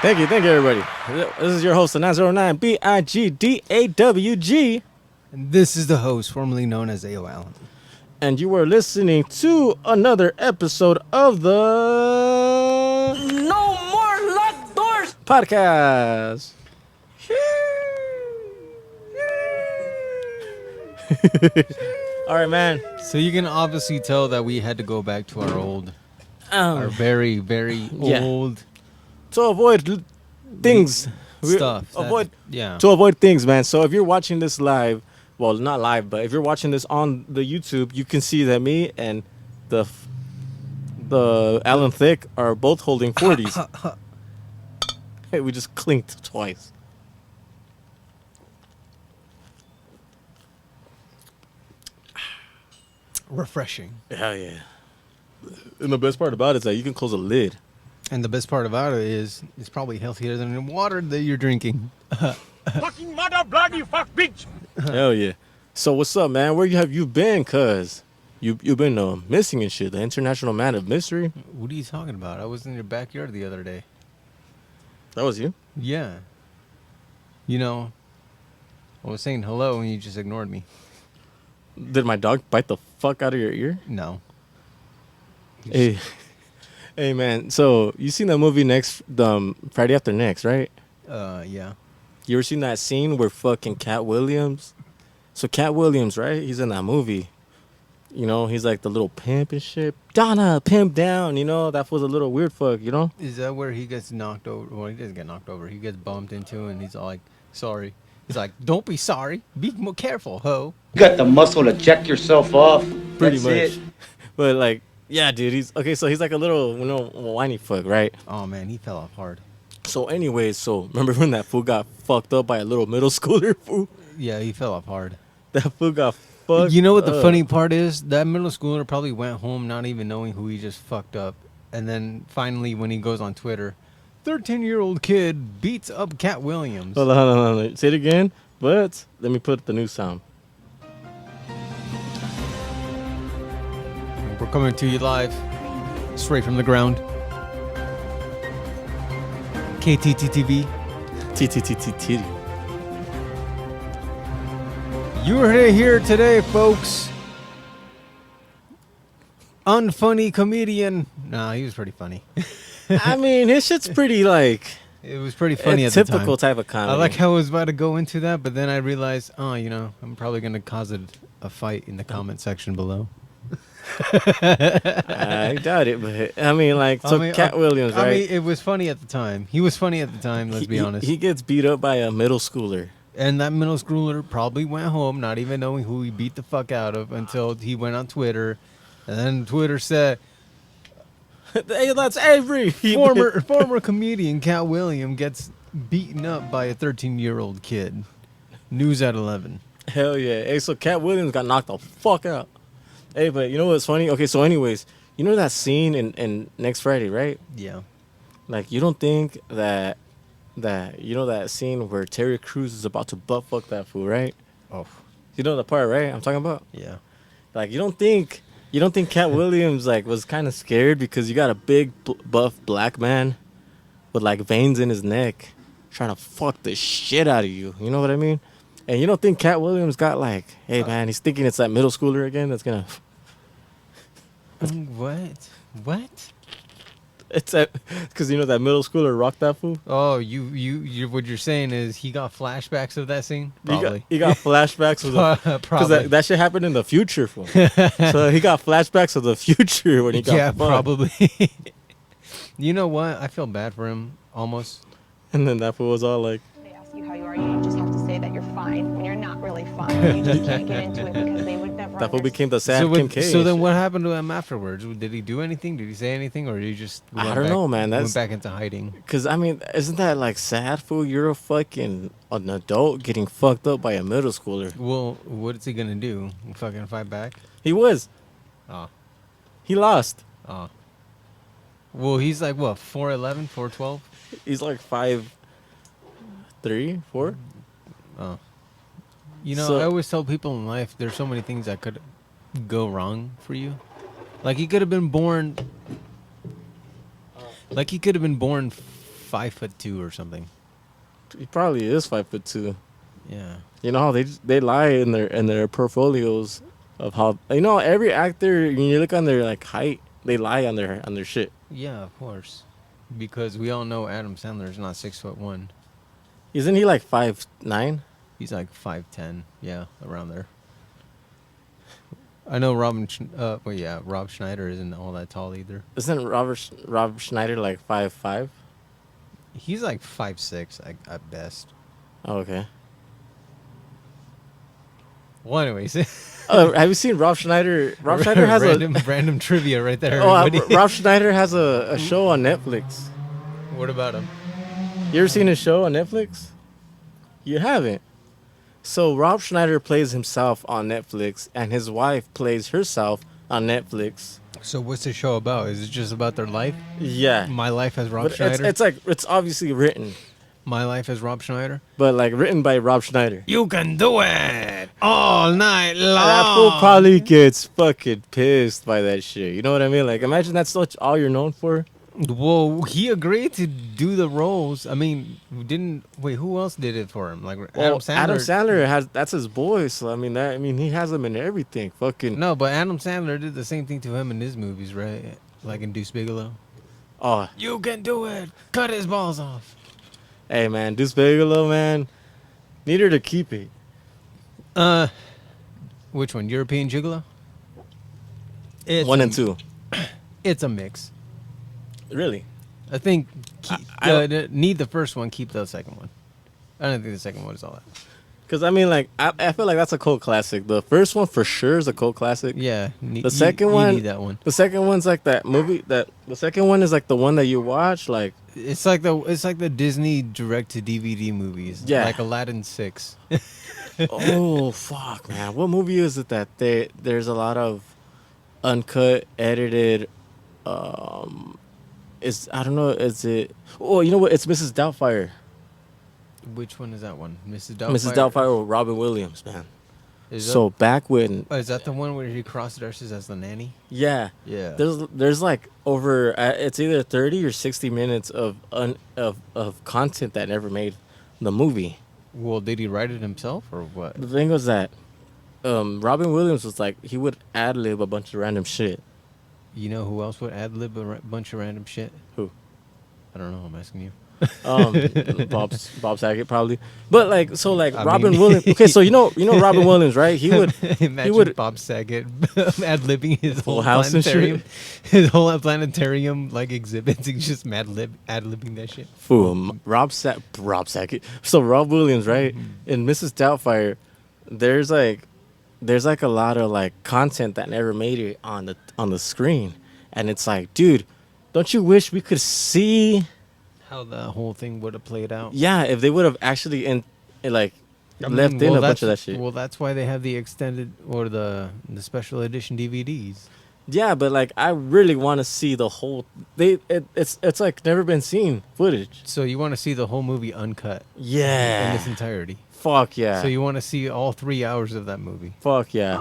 Thank you, everybody. This is your host, the 909 BIGDAWG, And this is the host, formerly known as A.O. Allen. and you are listening to another episode of the No more locked doors! podcast. All right, man. So you can obviously tell that we had to go back to our very, very Yeah. old To avoid things, stuff. To avoid things, man. So if you're watching this live, well, not live, but if you're watching this on the YouTube, you can see that me and the Alan Thick are both holding 40s. Hey, we just clinked twice. refreshing. Hell yeah. And the best part about it is that you can close a lid. And the best part about it is it's probably healthier than the water that you're drinking. Fucking mother bloody fuck bitch! Hell yeah. So what's up, man? Where have you been? Cause you've been missing and shit. The international man of mystery. What are you talking about? I was in your backyard the other day. That was you. Yeah. You know, I was saying hello and you just ignored me. Did my dog bite the fuck out of your ear? No. Hey, hey, man. So you seen that movie Friday After Next, right? Yeah. You ever seen that scene where fucking Cat Williams? So Cat Williams, right? He's in that movie. You know, he's like the little pimp and shit. Donna, pimp down. You know, that was a little weird fuck. You know. Is that where he gets knocked over? Well, he doesn't get knocked over. He gets bumped into and he's all like, sorry. He's like, don't be sorry. Be more careful, ho. You got the muscle to jack yourself off. Pretty That's much. it. But like, yeah, dude. He's okay. So he's like a little, whiny fuck, right? Oh, man, he fell off hard. So anyways, remember when that fool got fucked up by a little middle schooler fool? Yeah, he fell off hard. That fool got fucked. You know what the up. funny part is? That middle schooler probably went home not even knowing who he just fucked up. And then finally, when he goes on Twitter, 13-year-old kid beats up Cat Williams. Hold on. Say it again. But let me put the new sound. We're coming to you live, straight from the ground. KTTTV. TTTTT. You were here today, folks. Unfunny comedian. Nah, he was pretty funny. I mean, his shit's pretty like It was pretty funny a at the time. typical type of comedy. I like how I was about to go into that, but then I realized, I'm probably going to cause a fight in the comment section below. I doubt it, but I mean, like, so Cat Williams, right? I mean, it was funny at the time. He was funny at the time, let's be honest. He gets beat up by a middle schooler. And that middle schooler probably went home not even knowing who he beat the fuck out of until he went on Twitter. And then Twitter said, Hey, that's Avery. former comedian Cat William gets beaten up by a 13-year-old kid. News at 11. Hell yeah. Hey, so Cat Williams got knocked the fuck out. Hey, but you know what's funny? Okay, so anyways, you know that scene in Next Friday, right? Yeah. Like, you don't think that you know that scene where Terry Crews is about to butt fuck that fool, right? Oh, You know the part, right? I'm talking about. yeah. Like, you don't think Cat Williams like was kind of scared because you got a big buff black man with like veins in his neck trying to fuck the shit out of you. You know what I mean? And you don't think Cat Williams got like, hey man, he's thinking it's that middle schooler again that's gonna. What? It's because you know that middle schooler rocked that fool. Oh, you what you're saying is he got flashbacks of that scene? Probably. He got flashbacks of the because Probably. that shit happened in the future fool. So he got flashbacks of the future when he got Yeah, fucked. probably. You know what? I feel bad for him, almost. And then that fool was all like, They ask you how you are, you just have to say that you're fine when you're not really fine. You just can't get into it because they would never that fool understand. became the sad So, Kim K. so then what happened to him afterwards? Did he do anything? Did he say anything? Or did he just I don't know, man. went That's back into hiding? because I mean, isn't that like sad fool? You're an adult getting fucked up by a middle schooler. Well, what is he going to do? Fucking fight back? He was. Oh. He lost. Oh. Well, he's like, what, 4'11", 4'12"? He's like 5'3", 4". Oh. You know, So- I always tell people in life there's so many things that could go wrong for you. Like he could have been born 5'2" or something. He probably is 5'2". Yeah. You know how they lie in their portfolios of how every actor when you look on their like height, they lie on their shit. Yeah, of course. Because we all know Adam Sandler is not 6'1". Isn't he like 5'9"? He's like 5'10". Yeah, around there. I know Rob Schneider isn't all that tall either. Isn't Rob Schneider like 5'5"? He's like 5'6" at best. Oh, okay. Well, anyways. Have you seen Rob Schneider? Rob Schneider has random trivia right there. Rob Schneider has a show on Netflix. What about him? You ever seen his show on Netflix? You haven't. So Rob Schneider plays himself on Netflix, and his wife plays herself on Netflix. So what's the show about? Is it just about their life? Yeah. My Life as Rob But Schneider? it's obviously written, My Life as Rob Schneider? but like written by Rob Schneider. You can do it all night long. That fool probably gets fucking pissed by that shit. You know what I mean? Like, imagine that's all you're known for. Well, he agreed to do the roles. I mean, who else did it for him? Like Well, Adam Sandler. Adam Sandler that's his boy. So I mean, he has him in everything. Fucking. No, but Adam Sandler did the same thing to him in his movies, right? Like in Deuce Bigelow. Oh, You can do it. Cut his balls off. hey man, Deuce Bigelow, man, need her to keep it. Which one? European Gigolo? It's 1 and 2. It's a mix. Really? I think I don't- need the first one, keep the second one. I don't think the second one is all that. Because I mean, like, I feel like that's a cult classic. The first one for sure is a cult classic. Yeah. The second you one, need that one. The second one's like that movie. The second one is like the one that you watch. Like, It's like the Disney direct to DVD movies. Yeah. Like Aladdin 6. oh fuck, man, what movie is it that there's a lot of uncut, edited? I don't know. Is it? Oh, you know what? It's Mrs. Doubtfire. Which one is that one? Mrs. Doubtfire? Mrs. Doubtfire with Robin Williams, man. Is So back when, is that the one where he cross-dresses as the nanny? yeah, Yeah. there's like over it's either 30 or 60 minutes of content that never made the movie. Well, did he write it himself or what? The thing was that Robin Williams was like, he would ad lib a bunch of random shit. You know who else would ad-lib a bunch of random shit? Who? I don't know. I'm asking you. Bob Saget probably, but like so like I Robin mean- Williams. Okay, so you know Robin Williams, right? He would Imagine Bob Saget ad-libbing his whole house and shit. planetarium. His whole planetarium like exhibits. He's just ad-libbing that shit. fool Rob Saget. So Rob Williams, right? In Mrs. Doubtfire, there's like a lot of like content that never made it on the screen, and it's like, dude, don't you wish we could see? How the whole thing would have played out. Yeah, if they would have actually left in a bunch of that shit. Well, that's why they have the extended or the special edition DVDs. Yeah, but like I really want to see the whole. It's like never been seen footage. So you want to see the whole movie uncut in Yeah. its entirety. Fuck yeah. So you want to see all 3 hours of that movie. Fuck yeah.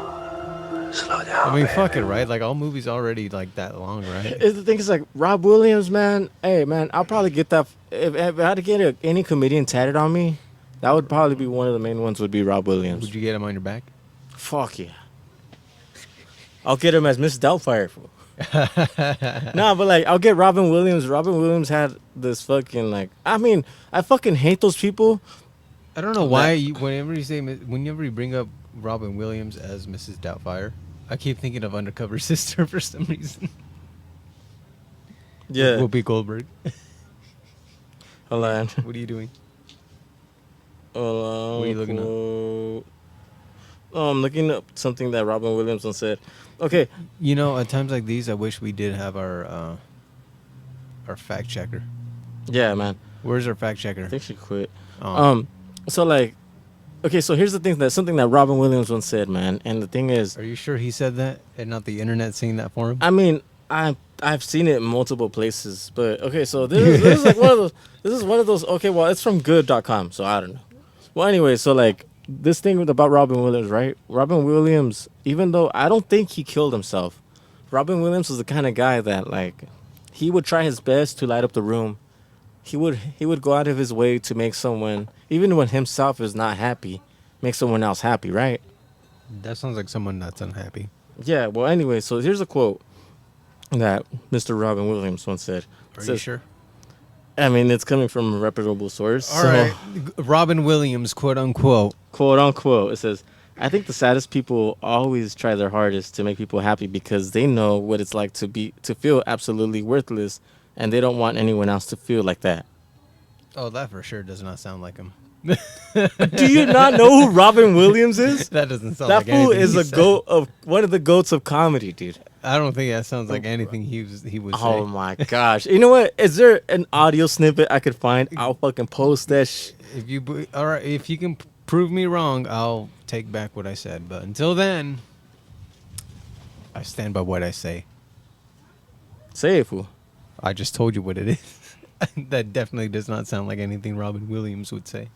I mean, fuck it, right? Like all movies already like that long, right? The thing is like Rob Williams, man. Hey, man, I'll probably get that if I had to get any comedian tatted on me. That would probably be one of the main ones. Would be Rob Williams. Would you get him on your back? Fuck yeah. I'll get him as Miss Doubtfire. Nah, but like I'll get Robin Williams. Robin Williams had this fucking like. I mean, I fucking hate those people. I don't know why. Whenever you bring up Robin Williams as Mrs. Doubtfire, I keep thinking of Undercover Sister for some reason. Yeah. Whoopi Goldberg. Hold on. What are you doing? Hold on. What are you looking up? Oh, I'm looking up something that Robin Williams once said. Okay. You know, at times like these, I wish we did have our fact checker. Yeah, man. Where's our fact I checker? think she quit. Oh. So like, okay, so here's the thing, that's something that Robin Williams once said, man. And the thing is, Are you sure he said that and not the internet saying that for him? I mean, I've seen it in multiple places, but okay, so this is like one of those. This is one of those. Okay, well, it's from good.com, so I don't know. Well, anyway, so like this thing about Robin Williams, right? Robin Williams, even though I don't think he killed himself, Robin Williams was the kind of guy that like he would try his best to light up the room he would go out of his way to make someone, even when himself is not happy, make someone else happy, right? That sounds like someone that's unhappy. Yeah. Well, anyway, so here's a quote that Mr. Robin Williams once said. Are It you says- sure? I mean, it's coming from a reputable source. All right. Robin Williams, quote unquote. Quote unquote. It says, I think the saddest people always try their hardest to make people happy because they know what it's like to feel absolutely worthless, and they don't want anyone else to feel like that. Oh, that for sure does not sound like him. Do you not know who Robin Williams is? That doesn't sound That like fool anything is he a said. goat of one of the goats of comedy, dude. I don't think that sounds like anything he would say. Oh my gosh! You know what? Is there an audio snippet I could find? I'll fucking post that. All right, if you can prove me wrong, I'll take back what I said. But until then, I stand by what I say. Say it, fool. I just told you what it is. That definitely does not sound like anything Robin Williams would say.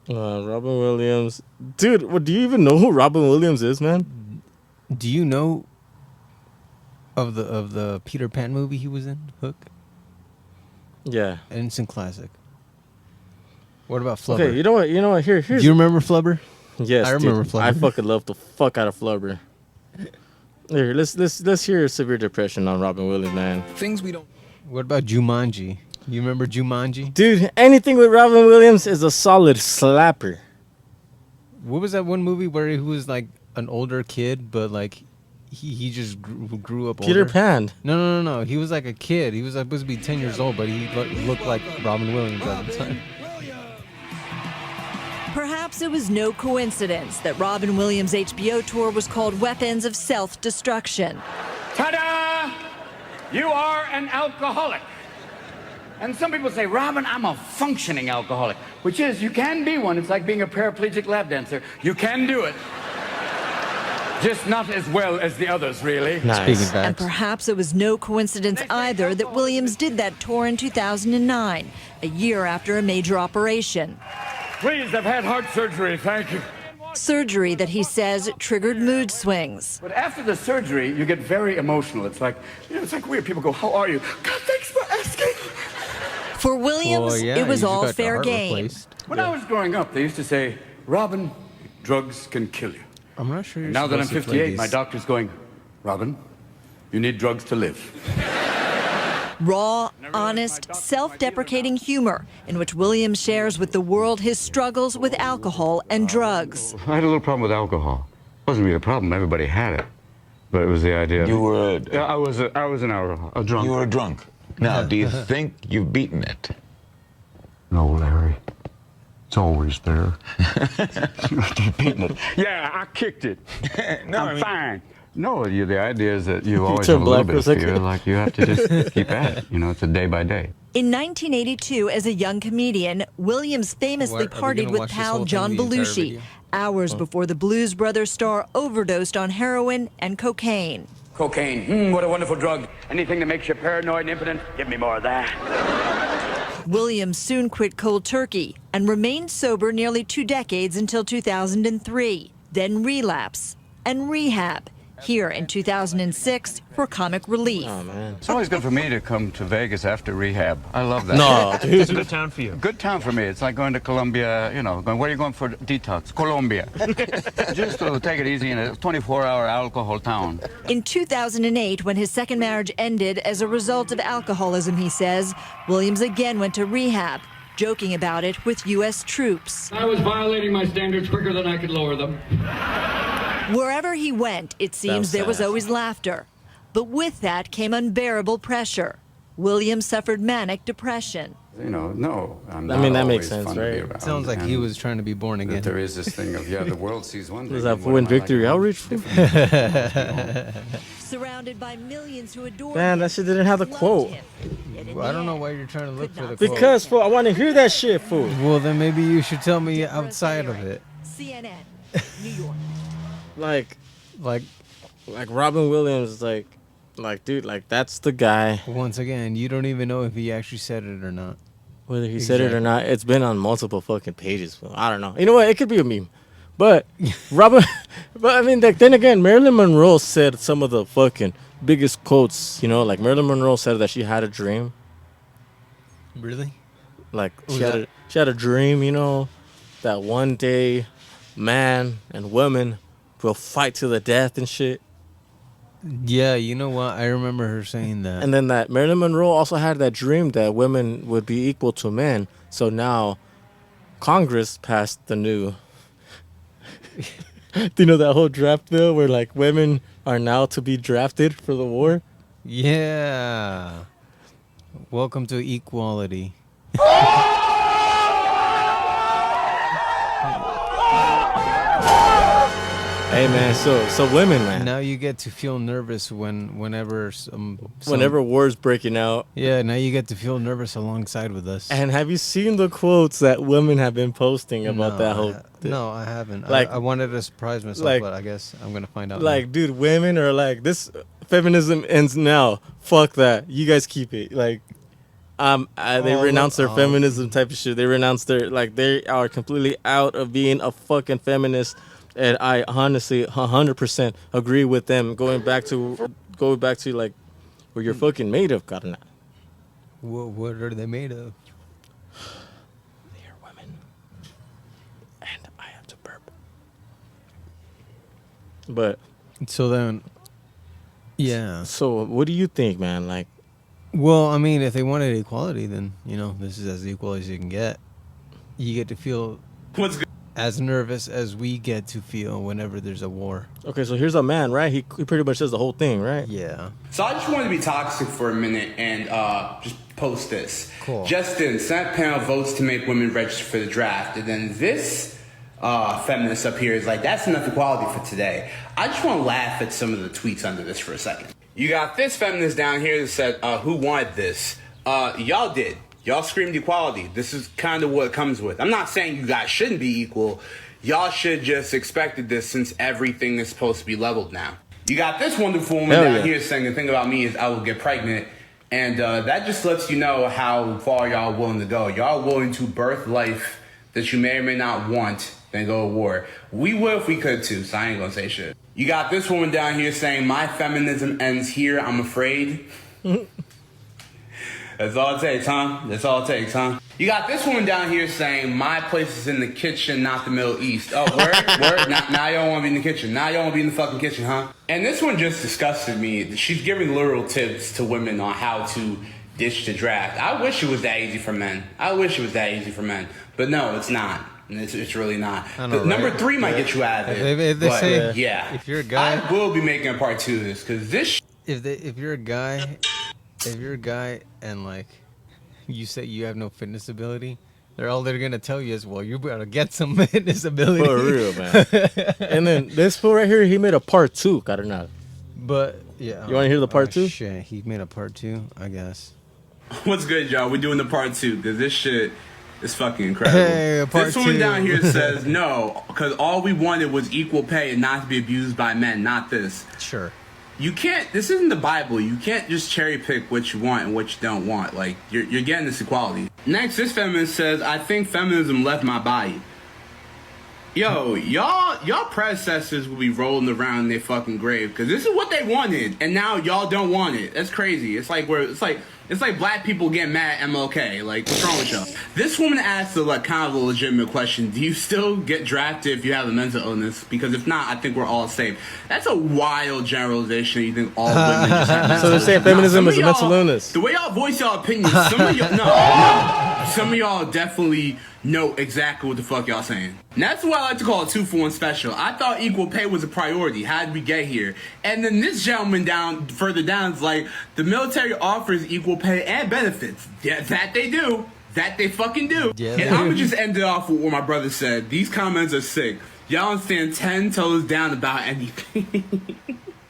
Robin Williams, dude. What, do you even know who Robin Williams is, man? Do you know of the Peter Pan movie he was in, Hook? Yeah. Instant classic. What about Flubber? Okay. You know what? Here's. Do you remember Flubber? Yes, I remember dude. I Flubber. fucking love the fuck out of Flubber. Here, let's hear Severe Depression on Robin Williams, man. Things we don't. What about Jumanji? You remember Jumanji? Dude, anything with Robin Williams is a solid slapper. What was that one movie where he was like an older kid, but like he just grew up Peter older? Pan. No. He was like a kid. He was like, supposed to be 10 years old, but he looked like Robin Williams at the time. Perhaps it was no coincidence that Robin Williams' HBO tour was called Weapons of Self-Destruction. Ta-da! You are an alcoholic. And some people say, Robin, I'm a functioning alcoholic, which is, you can be one. It's like being a paraplegic lap dancer. You can do it. Just not as well as the others, really. Speaking Nice. And facts. perhaps it was no coincidence either that Williams did that tour in 2009, a year after a major operation. Please, I've had heart surgery, thank you. Surgery that he says triggered mood swings. But after the surgery, you get very emotional. It's like, it's like weird. People go, how are you? God, thanks for asking. For Williams, Well, yeah, it was you just all got your fair heart game. replaced. When I was growing up, they used to say, Robin, drugs can kill you. I'm not sure. You're Now that I'm supposed to play 58, my these. doctor's going, Robin, you need drugs to live. Raw, honest, self-deprecating humor in which Williams shares with the world his struggles with alcohol and drugs. I had a little problem with alcohol. It wasn't really a problem. Everybody had it. But it was the idea. You were. Yeah, I was an alcohol, a drunk. You were a drunk. Now, do you think you've beaten it? No, Larry. It's always there. You've beaten it. Yeah, I kicked it. No, I'm I mean- fine. No, the idea is that you always turned have a little black bit for a of fear. second. Like you have to just keep at it. You know, it's a day by day. In 1982, as a young comedian, Williams famously What, are we partied gonna with watch this pal whole John thing, the entire Belushi, video? hours before the Blues Brothers star overdosed on heroin and cocaine. Cocaine, what a wonderful drug. Anything that makes you paranoid and impotent, give me more of that. Williams soon quit cold turkey and remained sober nearly 2 decades until 2003, then relapse and rehab, here in 2006 for comic relief. Oh man. It's always good for me to come to Vegas after rehab. I love that. No, dude. It's a good town for you. Good town for me. It's like going to Colombia, you know, going, where are you going for detox? Colombia. Just to take it easy in a 24-hour alcohol town. In 2008, when his second marriage ended as a result of alcoholism, he says, Williams again went to rehab, joking about it with U.S. troops. I was violating my standards quicker than I could lower them. Wherever he went, it seems there was sad. always laughter. But with that came unbearable pressure. Williams suffered manic depression. You know, no. I'm I mean, not that makes always sense, fun to be right? around, Sounds like he and was trying to be born that again. there is this thing of, yeah, the world sees one thing. Is that and for what in am I like Victory around? Outreach? Surrounded by millions who adored Man, him, that shit didn't have the loved quote. him, yet in Well, I the don't know end, why you're trying to look could for the not quote. Because, fool, I want to hear that shit, fool. Well, then maybe you should tell me outside of it. CNN, New York. Like Like, Robin Williams, like, dude, like, that's the guy. once again, you don't even know if he actually said it or not. Whether he said it or Exactly. not, it's been on multiple fucking pages. Fool. I don't know. You know what? It could be a meme. But Robin, but I mean, like, then again, Marilyn Monroe said some of the fucking biggest quotes. You know, like Marilyn Monroe said that she had a dream Really? Like What she was had a dream, you know, that one day man and woman will fight to the death and shit. Yeah, you know what? I remember her saying that. And then that Marilyn Monroe also had that dream that women would be equal to men. So now Congress passed the new do you know that whole draft bill where like women are now to be drafted for the war? Yeah. Welcome to equality. Hey man, so women, man. Now you get to feel nervous whenever Whenever war's breaking out. Yeah, now you get to feel nervous alongside with us. And have you seen the quotes that women have been posting about that whole No, I haven't. Like- I wanted to surprise myself, like- but I guess I'm gonna find out. like, dude, women are like, this feminism ends now. Fuck that. You guys keep it. Like, they renounce their feminism type of shit. They renounce their, like, they are completely out of being a fucking feminist. And I honestly 100% agree with them going back to like where you're fucking made of, Karna. What are they made of? They are women. And I have to burp. But So then, yeah. so what do you think, man? Like, Well, I mean, if they wanted equality, then this is as equal as you can get. You get to feel as nervous as we get to feel whenever there's a war. okay, so here's a man, right? He pretty much says the whole thing, right? Yeah. So I just wanted to be toxic for a minute and just post this. Cool. Justin, Senate panel votes to make women register for the draft. And then this feminist up here is like, that's enough equality for today. I just want to laugh at some of the tweets under this for a second. You got this feminist down here that said, who wanted this? Y'all did. Y'all screamed equality. This is kind of what it comes with. I'm not saying you guys shouldn't be equal. Y'all should just expected this since everything is supposed to be leveled now. You got this wonderful woman Hell down yeah. here saying the thing about me is I will get pregnant. And that just lets you know how far y'all willing to go. Y'all willing to birth life that you may or may not want, then go to war. We would if we could too, so I ain't gonna say shit. You got this woman down here saying my feminism ends here, I'm afraid. That's all it takes, huh? That's all it takes, huh? You got this woman down here saying, my place is in the kitchen, not the Middle East. Oh, word? Now y'all want to be in the kitchen. Now y'all want to be in the fucking kitchen, huh? And this one just disgusted me. She's giving literal tips to women on how to ditch the draft. I wish it was that easy for men. But no, it's not. It's really not. I know, But number right? 3 might get you out of it. If they but, say, yeah. if you're a guy, I will be making a part 2 of this, because this if you're a guy and like you say you have no fitness ability, all they're gonna tell you is, well, you better get some fitness ability. For real, man. And then this fool right here, he made a part 2, Karna. But yeah, You wanna hear the part 2? Shit, he made a part 2, I guess. What's good, y'all? We're doing the part 2 because this shit is fucking incredible. Hey, part this woman 2. down here says no, because all we wanted was equal pay and not to be abused by men, not this. Sure. You can't. This isn't the Bible. You can't just cherry pick what you want and what you don't want. Like you're getting this equality. Next, this feminist says, "I think feminism left my body." Yo, y'all predecessors will be rolling around in their fucking grave because this is what they wanted, and now y'all don't want it. That's crazy. It's like black people getting mad at MLK. Like, what's wrong with y'all? This woman asked a kind of a legitimate question: do you still get drafted if you have a mental illness? Because if not, I think we're all safe. That's a wild generalization. You think all women just have mental So they're saying illness. feminism Some is of a mental y'all- illness. The way y'all voice y'all opinions, some of y'all no. Some of y'all definitely know exactly what the fuck y'all saying. And that's what I like to call a 2-for-1 special. I thought equal pay was a priority. How did we get here? And then this gentleman further down is like, the military offers equal pay and benefits. Yeah, that they do. That they fucking do. Yeah, And they I'm do. gonna just end it off with what my brother said. These comments are sick. Y'all don't stand 10 toes down about anything.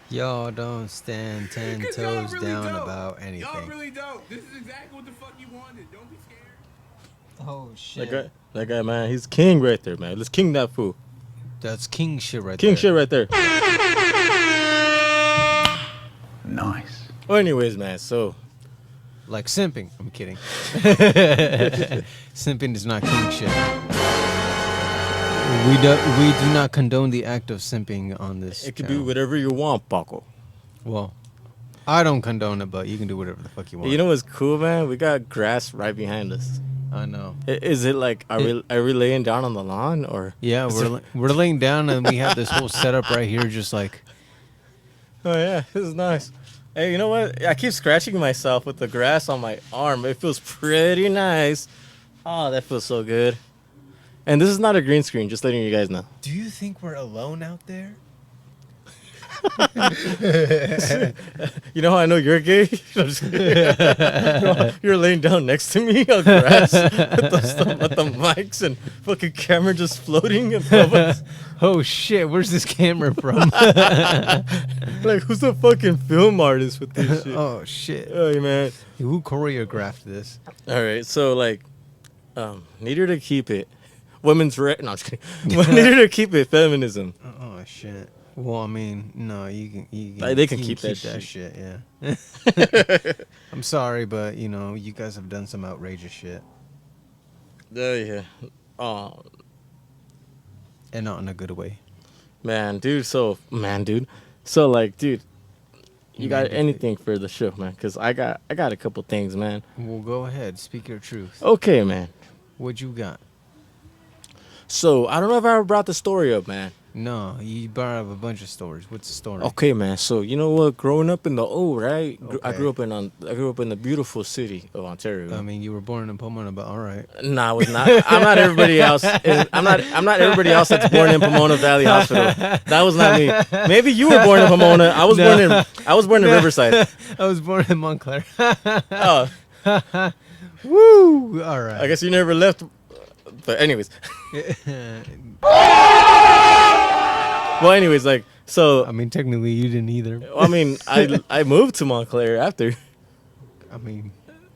Y'all don't stand 10 'Cause y'all toes really down don't. about anything. Y'all really don't. This is exactly what the fuck you wanted. Don't be scared. Oh shit. That guy, man, he's king right there, man. Let's king that fool. That's king shit right King there. shit right there. Nice. Well, anyways, man, so Like simping. I'm kidding. Simping is not king shit. We do not condone the act of simping on this it could be channel. whatever you want, Paco. Well, I don't condone it, but you can do whatever the fuck you want. You know what's cool, man? We got grass right behind us. I know. Is it like are we laying down on the lawn or? Yeah, we're laying down and we have this whole setup right here, just like. Oh yeah, this is nice. Hey, you know what? I keep scratching myself with the grass on my arm. It feels pretty nice. Oh, that feels so good. And this is not a green screen, just letting you guys know. Do you think we're alone out there? You know how I know you're gay? I'm just kidding. You're laying down next to me on grass with the mics and fucking camera just floating above us. Oh shit, where's this camera from? Like, who's the fucking film artist with this shit? Oh shit. Oh, man. Who choreographed this? All right, so like, neater to keep it. Women's right? No, I'm just kidding. Neater to keep it. Feminism. Oh shit. Well, I mean, no, you can Like, they can you keep that shit. Yeah. I'm sorry, but you know, you guys have done some outrageous shit, Yeah. Oh, and not in a good way. man, dude. So, like, dude, you got anything for the show, man? Cause I got a couple things, man. Well, go ahead, speak your truth. Okay, man. What you got? So I don't know if I ever brought the story up, man. No, you brought up a bunch of stories. What's the story? Okay, man. So you know what? Growing up in the right? I Okay. grew up in the beautiful city of Ontario. I mean, you were born in Pomona, but all right. Nah, I was not. I'm not everybody else. I'm not everybody else that's born in Pomona Valley Hospital. That was not me. Maybe you were born in Pomona. I was born in Riverside. I was born in Montclair. Oh, Woo! All right. I guess you never left. But anyways. Well, anyways, like so. I mean, technically, you didn't either. I mean, I moved to Montclair after. I mean,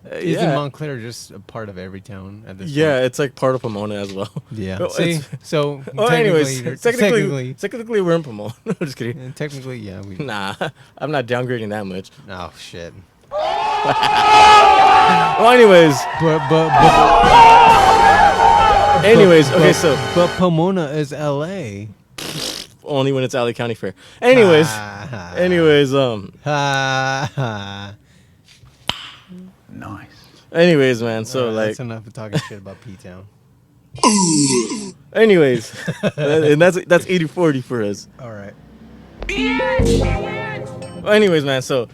Yeah. isn't Montclair just a part of every town at this Yeah, point? it's like part of Pomona as well. Yeah. Well, See, it's- so Well, anyways, technically, technically we're in Pomona. I'm just kidding. and technically, yeah. We, Nah, I'm not downgrading that much. oh shit. Well, anyways, Anyways, okay, so but Pomona is L.A. only when it's LA County Fair. Anyways, Ah. anyways, Ha, ha. Nice. anyways, man. So That's like, enough of talking shit about P-Town. anyways, and that's 80-40 for us. All right. Well, anyways, man. So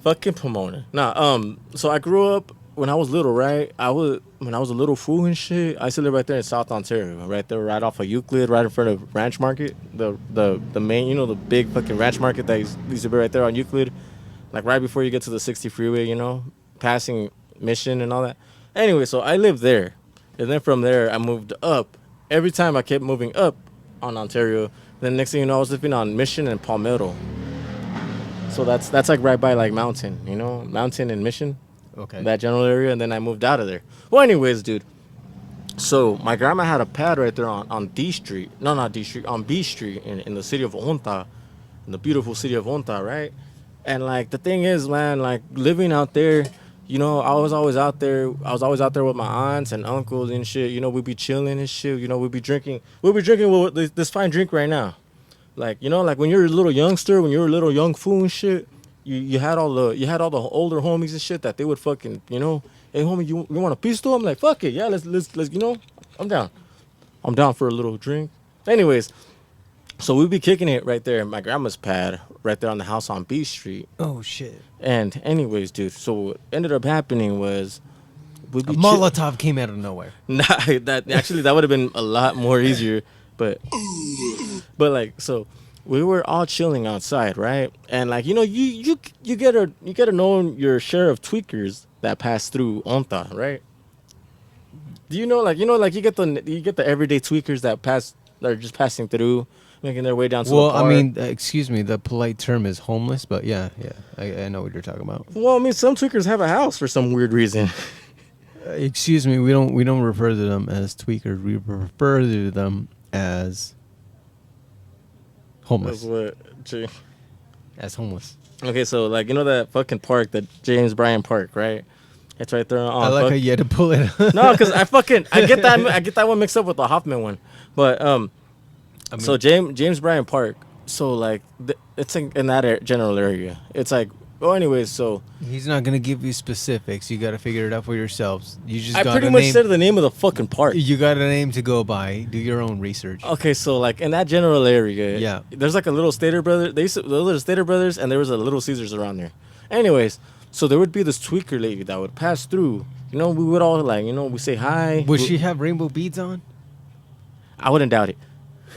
fucking Pomona. Nah, so I grew up when I was little, right? When I was a little fool and shit. I used to live right there in South Ontario, right there, right off of Euclid, right in front of Ranch Market, the main, you know, the big fucking Ranch Market that used to be right there on Euclid, like right before you get to the 60 freeway, you know, passing Mission and all that. Anyway, so I lived there, and then from there I moved up. Every time I kept moving up on Ontario, then next thing you know, I was living on Mission and Palmetto. So that's like right by like Mountain, you know, Mountain and Mission. Okay. That general area, and then I moved out of there. Well, anyways, dude. So my grandma had a pad right there on D Street. No, not D Street. On B Street in the city of Onta, in the beautiful city of Onta, right? And like the thing is, man, like living out there, you know, I was always out there. I was always out there with my aunts and uncles and shit. You know, we'd be chilling and shit. You know, we'd be drinking. This fine drink right now. Like, you know, like when you're a little youngster, when you're a little young fool and shit. You had all the older homies and shit that they would fucking, you know, hey homie, you want a pistol? I'm like, fuck it, yeah, let's you know, I'm down for a little drink. Anyways, so we'd be kicking it right there in my grandma's pad, right there on the house on B Street. Oh shit. And anyways, dude, so what ended up happening was we'd be Molotov came out of nowhere. Nah, that would have been a lot more easier, but like so. We were all chilling outside, right? And like, you know, you get to know your share of tweakers that pass through Onta, right? Do you know, like you get the everyday tweakers that are just passing through, making their way down to the Well, park. I mean, excuse me, the polite term is homeless, but yeah, I know what you're talking about. Well, I mean, some tweakers have a house for some weird reason. Excuse me, we don't refer to them as tweakers. We refer to them as homeless. As homeless. Okay, so like, you know that fucking park, the James Bryan Park, right? It's right there on. I like how you had to pull it. No, because I get that one mixed up with the Hoffman one, but I mean, so James Bryan Park. So like it's in that general area. It's like Well, anyways, so He's not gonna give you specifics. You got to figure it out for yourselves. You just I got pretty a much name. said the name of the fucking park. You got a name to go by. Do your own research. Okay, so like in that general area, Yeah. there's like a little Stater Brothers. They used to, the little Stater Brothers, and there was a Little Caesars around there. Anyways, so there would be this tweaker lady that would pass through. You know, we would all like, you know, we say hi. Would she have rainbow beads on? I wouldn't doubt it.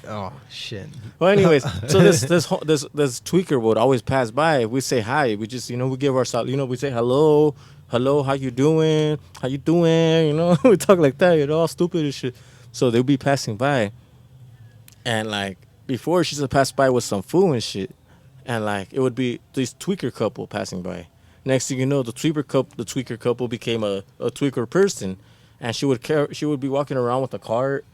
Oh shit. Well, anyways, so this tweaker would always pass by. We say hi. We just, you know, we give ourselves, you know, we say hello, how you doing, you know, we talk like that, you know, all stupid and shit. So they'll be passing by, and like before she just passed by with some food and shit, and like it would be this tweaker couple passing by. Next thing you know, the tweaker couple became a tweaker person, and she would be walking around with a cart.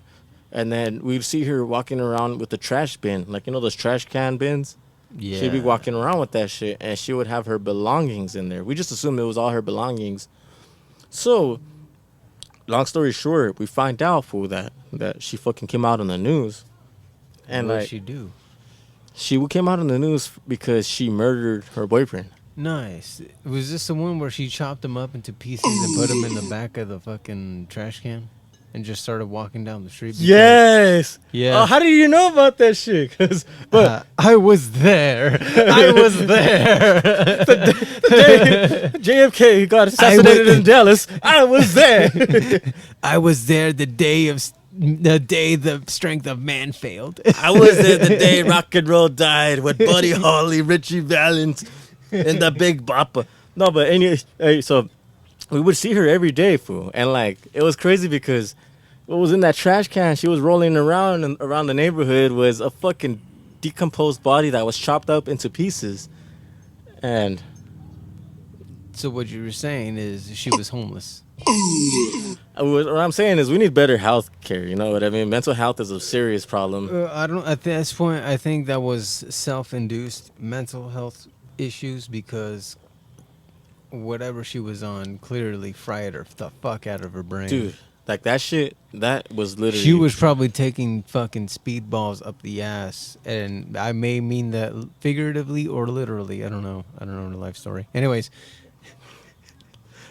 And then we'd see her walking around with the trash bin, like, you know, those trash can bins? Yeah. She'd be walking around with that shit, and she would have her belongings in there. We just assumed it was all her belongings. So, long story short, we find out, fool, that she fucking came out on the news. And, what like, did she do? she came out on the news because she murdered her boyfriend. Nice. Was this the one where she chopped him up into pieces and put him in the back of the fucking trash can? And just started walking down the street. Yes. Yeah. Oh, how do you know about that shit? But I was there. I was there. the day JFK got assassinated in Dallas, I was there. I was there the day the strength of man failed. I was there the day rock and roll died with Buddy Holly, Richie Valens, and the Big Bopper. No, but anyway, so we would see her every day, fool. And like it was crazy because what was in that trash can she was rolling around and around the neighborhood was a fucking decomposed body that was chopped up into pieces. And so what you were saying is she was homeless. what I'm saying is we need better health care, you know what I mean? Mental health is a serious problem. At this point, I think that was self-induced mental health issues because whatever she was on clearly fried her the fuck out of her brain. Dude, like that shit, that was literally... She was probably taking fucking speedballs up the ass, and I may mean that figuratively or literally. I don't know the life story. Anyways,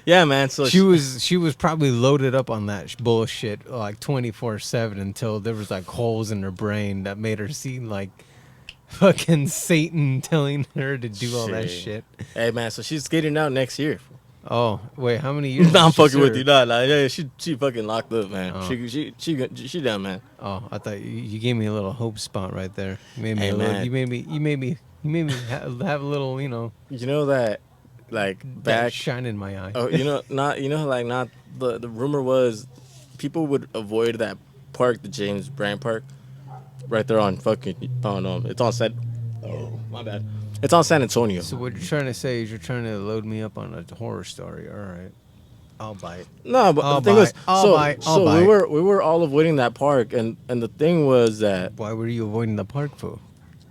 yeah, man. So she was probably loaded up on that bullshit like 24/7 until there was like holes in her brain that made her seem like fucking Satan telling her to do all that shit. Hey, man, so she's skating out next year. Oh, wait, how many years? Nah, I'm did she fucking with serve? you. Nah, yeah, she fucking locked up, man. Oh. She done, man. Oh, I thought you gave me a little hope spot right there. You made me Hey, a little, man. you made me have a little, you know. You know that, like, that back... shine in my eye. Oh, the rumor was people would avoid that park, the James Brand Park, right there on fucking, it's on my bad. It's on San Antonio. So what you're trying to say is you're trying to load me up on a horror story. All right, I'll bite. No, but I'll the thing buy- was, I'll buy- I'll buy. we were all avoiding that park, and the thing was that Why were you avoiding the park for?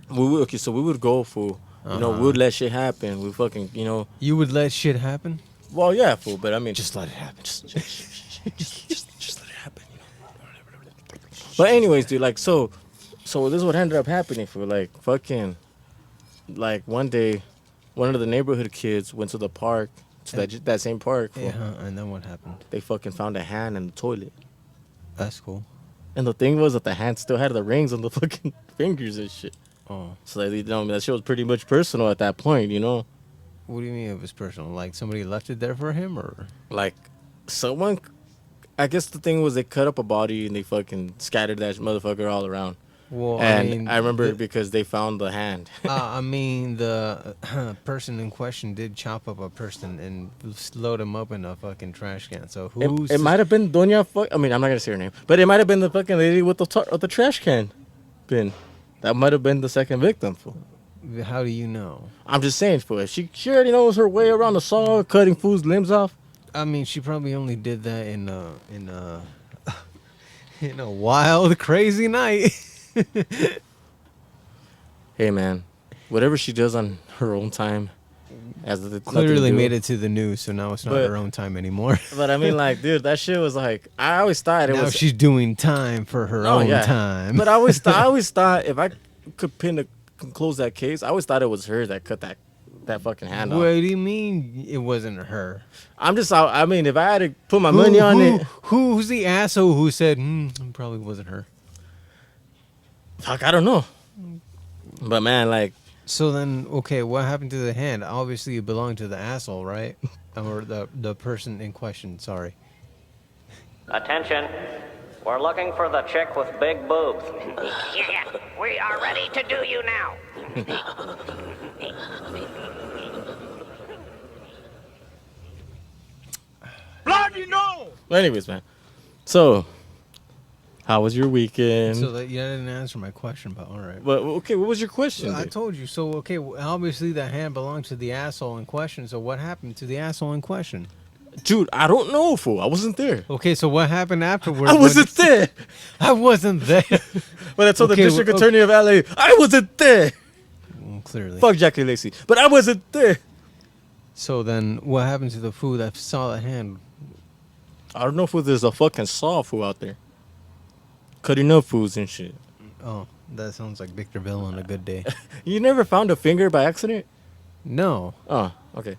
we would go fool. You know, we would let shit happen. We fucking, you know. You would let shit happen? Well, yeah, fool. But I mean, Just let it happen. just let it happen. You know. But anyways, dude, like so this is what ended up happening for like fucking, like one day, one of the neighborhood kids went to the park, to that same park. Fool. Yeah, and then what happened? They fucking found a hand in the toilet. That's cool. And the thing was that the hand still had the rings on the fucking fingers and shit. Oh, So like, you know, that shit was pretty much personal at that point, you know. what do you mean it was personal? Like somebody left it there for him, or? Like someone, I guess the thing was they cut up a body and they fucking scattered that motherfucker all around. Well, And I remember because they found the hand. I mean, the person in question did chop up a person and load him up in a fucking trash can. So who's? It might have been Doña. I mean, I'm not gonna say her name, but it might have been the fucking lady with the trash can bin. That might have been the second victim. Fool. How do you know? I'm just saying, fool. She already knows her way around the saw, cutting food's limbs off. I mean, she probably only did that in a wild, crazy night. Hey, man, whatever she does on her own time, Clearly made it to the news, so now it's not her own time anymore. But I mean, like, dude, that shit was like, I always thought it now was. she's doing time for her own time. But I always thought if I could close that case, I always thought it was her that cut that that fucking hand off. What do you mean it wasn't her? I'm just, I mean, if I had to put my money on it, Who's the asshole who said, it probably wasn't her? fuck, I don't know. But man, like, So then, okay, what happened to the hand? Obviously, it belonged to the asshole, right? Or the person in question, sorry. Attention. We're looking for the chick with big boobs. Yeah, we are ready to do you now. Bloody no! anyways, man. So, how was your weekend? So that you didn't answer my question, but all right. But okay, what was your question? I dude? told you. So, okay, obviously that hand belonged to the asshole in question. So what happened to the asshole in question? Dude, I don't know, fool. I wasn't there. Okay, so what happened afterwards? I wasn't there. I wasn't there. But I told Okay, the district well, attorney of LA, I wasn't there. Well, clearly. Fuck Jackie Lacey. But I wasn't there. So then, what happened to the fool that saw the hand? I don't know if there's a fucking saw fool out there. Cutting up fools and shit. Oh, that sounds like Victorville on a good day. You never found a finger by accident? No, Oh, okay.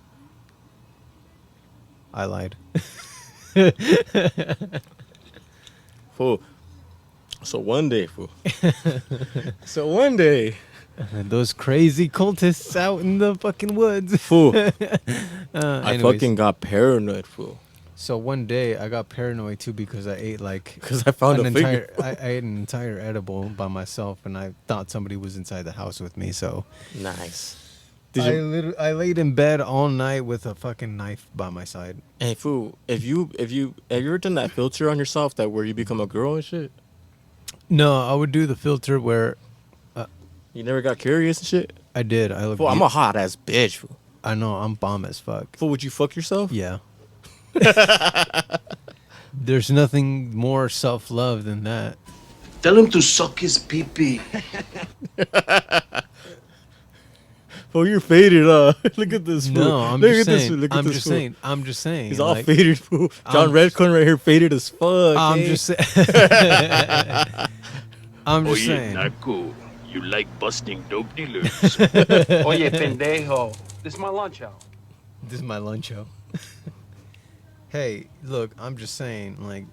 I lied. Fool. So one day, fool. So one day, Those crazy cultists out in the fucking woods. fool. I Anyways, fucking got paranoid, fool. So one day I got paranoid too because I ate like Because I found an a entire. finger. I ate an entire edible by myself, and I thought somebody was inside the house with me. So Nice. I laid in bed all night with a fucking knife by my side. Hey, fool. Have you ever done that filter on yourself that where you become a girl and shit? No, I would do the filter where You never got curious and shit? I did. I look. Fool, I'm a hot ass bitch, fool. I know. I'm bomb as fuck. Fool, would you fuck yourself? Yeah. There's nothing more self-love than that. Tell him to suck his pee-pee. Fool, you're faded, Look at this fool. No, I'm Look just at this saying. fool. Look at I'm this just fool. saying. I'm just saying. He's all like, faded, fool. John Redcorn right here, faded as fuck. I'm eh? just saying. I'm just saying. Narco, you like busting dope dealers. Oye, pendejo. This is my lunch hour. This is my lunch hour. Hey, look, I'm just saying, like,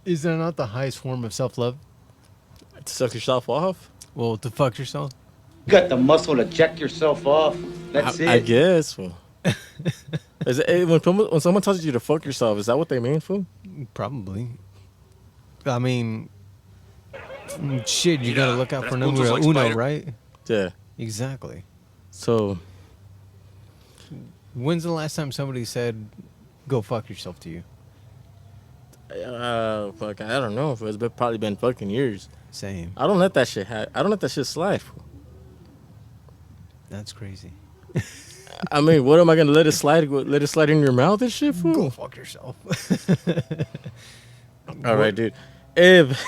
is that not the highest form of self-love? To suck yourself off? Well, to fuck yourself? You got the muscle to jack yourself off. That's it. I guess, fool. Is it, when someone tells you to fuck yourself, is that what they mean, fool? Probably. I mean, shit, you gotta look out for number like uno, Spider. right? Yeah. Exactly. So, When's the last time somebody said, go fuck yourself to you? fuck, I don't know. It's probably been fucking years. Same. I don't let that shit I don't let that shit slide, fool. That's crazy. I mean, what am I gonna let it slide? Let it slide in your mouth and shit, fool? Go fuck yourself. All right, dude. If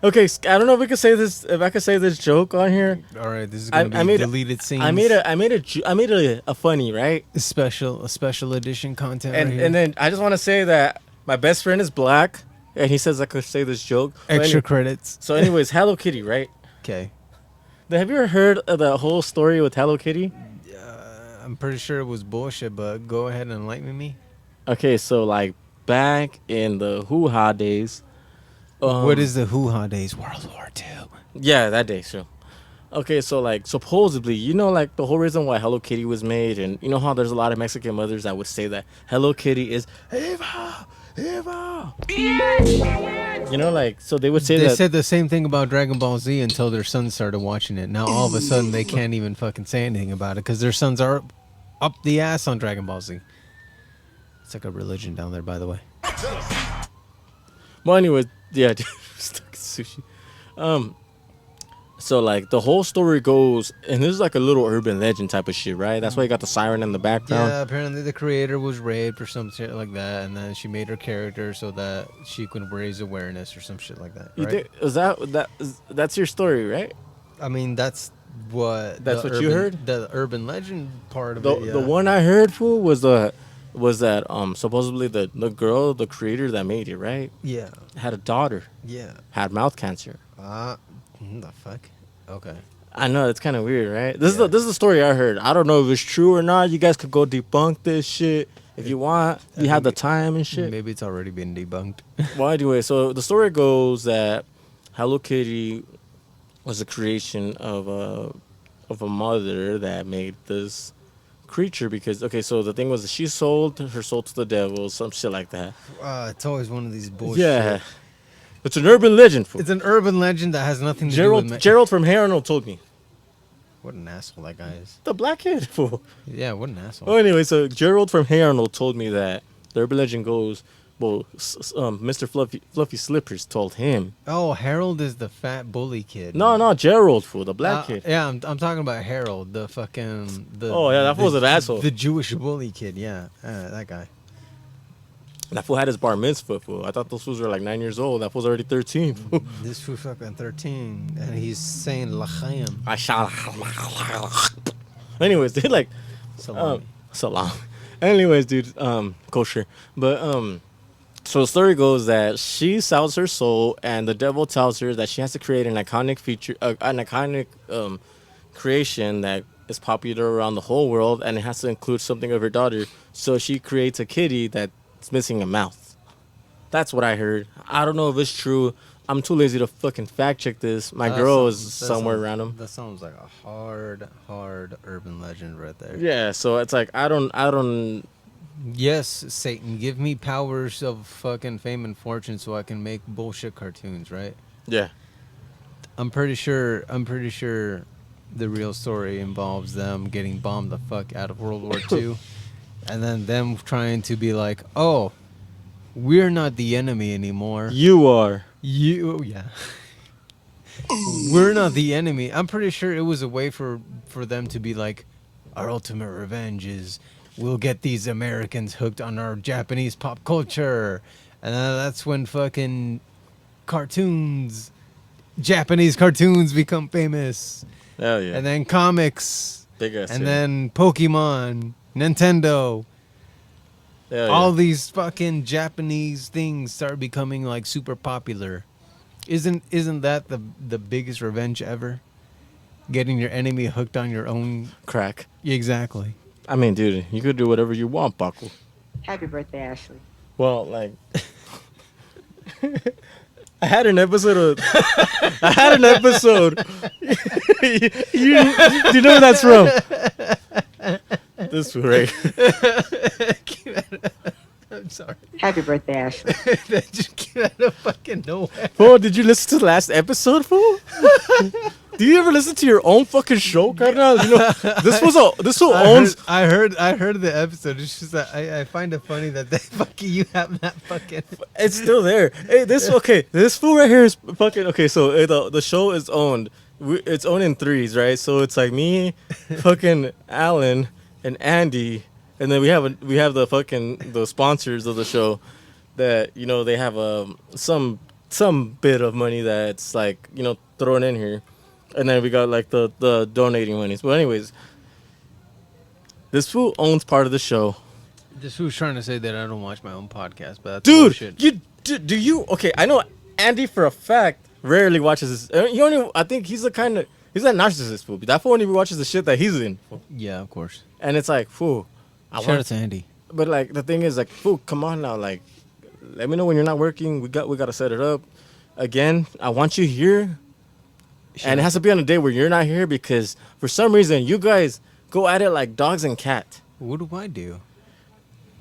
okay, I don't know if we could say this. If I could say this joke on here. All right, this is gonna be made deleted scenes. I made a funny, right? a special edition content. And right here. and then I just want to say that my best friend is black, and he says I could say this joke. Extra credits. So, anyways, Hello Kitty, right? Okay. Have you ever heard of the whole story with Hello Kitty? I'm pretty sure it was bullshit, but go ahead and enlighten me. Okay, so like back in the hoo-ha days. What is the hoo-ha days? World War II. Yeah, that day, sure. Okay, so like supposedly, you know, like the whole reason why Hello Kitty was made, and you know how there's a lot of Mexican mothers that would say that Hello Kitty is Eva, Eva. You know, like so they would say They that. said the same thing about Dragon Ball Z until their sons started watching it. Now all of a sudden they can't even fucking say anything about it because their sons are up the ass on Dragon Ball Z. It's like a religion down there, by the way. Well, anyways, yeah, stuck in sushi. So like the whole story goes, and this is like a little urban legend type of shit, right? That's why you got the siren in the background. Yeah, apparently the creator was raped or some shit like that, and then she made her character so that she could raise awareness or some shit like that. You Right? think, that's your story, right? I mean, that's what. That's the what you urban- heard? The urban legend part of The it. Yeah. the one I heard, fool, was that supposedly the girl, the creator that made it, right? Yeah. Had a daughter, Yeah. had mouth cancer. The fuck. Okay. I know it's kind of weird, right? This is the story I heard. I don't know if it's true or not. You guys could go debunk this shit if you want. You have the time and shit. Maybe it's already been debunked. Well, anyway, so the story goes that Hello Kitty was a creation of a mother that made this creature because so the thing was that she sold her soul to the devil, some shit like that. It's always one of these bullshit. Yeah, it's an urban legend. Fool. It's an urban legend that has nothing to do with Gerald from Hey Arnold told me. What an asshole that guy is. The black kid, fool. Yeah, what an asshole. Oh, anyway, so Gerald from Hey Arnold told me that the urban legend goes, Mr. Fluffy Slippers told him. Oh, Harold is the fat bully kid. No, Gerald, fool, the black kid. Yeah, I'm talking about Harold, the fucking... that fool's an asshole. The Jewish bully kid, yeah, that guy. That fool had his bar mitzvah, fool. I thought those fools were like 9 years old. That fool's already 13, fool. This fool's fucking 13, and he's saying l'chaim. Anyways, dude, like... Salami. Salam. Anyways, dude, kosher. But, so the story goes that she sells her soul, and the devil tells her that she has to create an iconic creation that is popular around the whole world, and it has to include something of her daughter. So she creates a kitty that's missing a mouth. That's what I heard. I don't know if it's true. I'm too lazy to fucking fact check this. My girl is somewhere around him. That sounds like a hard urban legend right there. Yeah, so it's like I don't. Yes, Satan, give me powers of fucking fame and fortune so I can make bullshit cartoons, right? Yeah. I'm pretty sure the real story involves them getting bombed the fuck out of World War II and then them trying to be like, "Oh, we're not the enemy anymore. You are." Yeah. We're not the enemy. I'm pretty sure it was a way for them to be like, our ultimate revenge is we'll get these Americans hooked on our Japanese pop culture. And that's when fucking Japanese cartoons become famous. Hell yeah. And then comics. Big ass. And then Pokemon, Nintendo. Hell All yeah. these fucking Japanese things start becoming like super popular. Isn't that the biggest revenge ever? Getting your enemy hooked on your own crack. Exactly. I mean, dude, you could do whatever you want, Baku. Happy birthday, Ashley. Well, like, I had an episode. you know where that's from? This fool, right? I'm sorry. Happy birthday, Ashley. That just came out of fucking nowhere. Fool, did you listen to the last episode, fool? Do you ever listen to your own fucking show, Carnal? You know, this fool owns. I heard the episode. It's just that I find it funny that they fucking you have that fucking. It's still there. Hey, this fool right here is fucking okay. So the show is owned. It's owned in threes, right? So it's like me, fucking Alan, and Andy, and then we have the fucking the sponsors of the show that they have some bit of money that's like thrown in here. And then we got like the donating monies. But anyways, this fool owns part of the show. This fool's trying to say that I don't watch my own podcast, but that's dude, bullshit. Do you? Okay, I know Andy for a fact rarely watches this. I think he's a narcissist fool. That fool only watches the shit that he's in. Yeah, of course. And it's like, fool. Shout out to Andy. But like the thing is, like, fool, come on now, like, let me know when you're not working. We got to set it up. Again, I want you here. Sure. And it has to be on a day where you're not here because for some reason you guys go at it like dogs and cats. What do I do?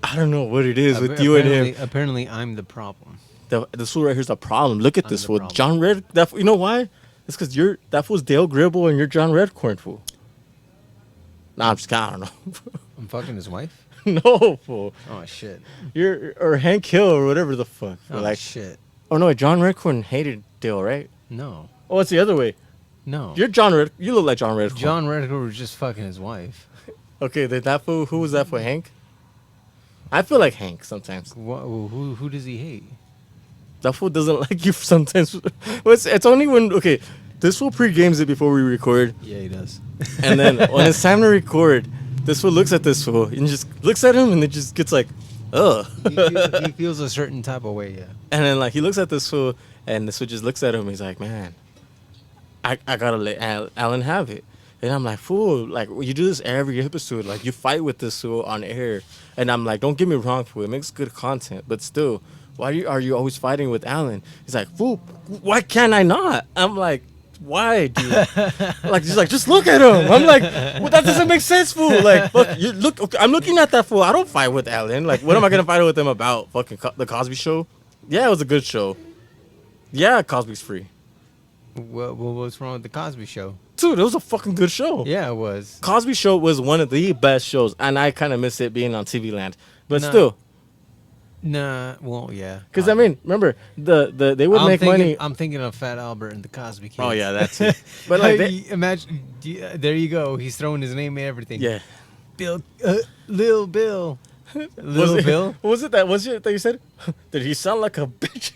I don't know what it is with you and him. Apparently, I'm the problem. The fool right here's the problem. Look at this fool, John Red. You know why? It's because that fool's Dale Gribble and you're John Redcorn, fool. Nah, I'm just kidding. I don't know. I'm fucking his wife. No, fool. Oh shit. Or Hank Hill or whatever the fuck. Oh like, shit. Oh no, John Redcorn hated Dale, right? No. Oh, it's the other way. No. You're John Red. You look like John Redcorn. John Redcorn was just fucking his wife. Okay, that fool. Who was that for? Hank. I feel like Hank sometimes. Who does he hate? That fool doesn't like you sometimes. It's only when this fool pre-games it before we record. Yeah, he does. And then when it's time to record, this fool looks at this fool and just looks at him and it just gets like, ugh. He feels a certain type of way, yeah. And then like he looks at this fool and this fool just looks at him. And he's like, man, I gotta let Alan have it. And I'm like, fool, like you do this every episode. Like you fight with this fool on air. And I'm like, don't get me wrong, fool. It makes good content, but still, why are you always fighting with Alan? He's like, fool, why can't I not? I'm like, why, dude? Like he's like, just look at him. I'm like, well, that doesn't make sense, fool. Like, fuck, you look. Okay, I'm looking at that fool. I don't fight with Alan. Like, what am I gonna fight with him about? Fucking the Cosby Show? Yeah, it was a good show. Yeah, Cosby's free. What's wrong with the Cosby Show? Dude, it was a fucking good show. Yeah, it was. Cosby Show was one of the best shows, and I kind of miss it being on TV Land. But Nah. still, Well, yeah. because I mean, remember they would make money. I'm thinking of Fat Albert and the Cosby Kids. Oh yeah, that's it. But like, imagine, there you go. He's throwing his name and everything. yeah, Bill, Lil Bill, Lil was Bill. It, was it that? Was it that you said? Did he sound like a bitch?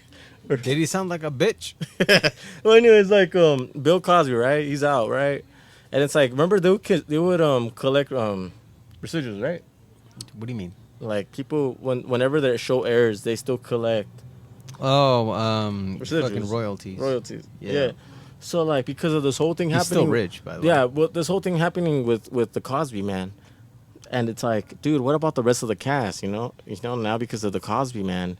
Did he sound like a bitch? Well, anyways, like Bill Cosby, right? He's out, right? And it's like, remember they would collect residuals, right? What do you mean? Like people whenever their show airs, they still collect Oh, residuals. fucking royalties. Royalties. Yeah. Yeah. So like because of this whole thing He's happening, still rich, by the way. Yeah, well, this whole thing happening with the Cosby Man, and it's like, dude, what about the rest of the cast? You know, now because of the Cosby Man,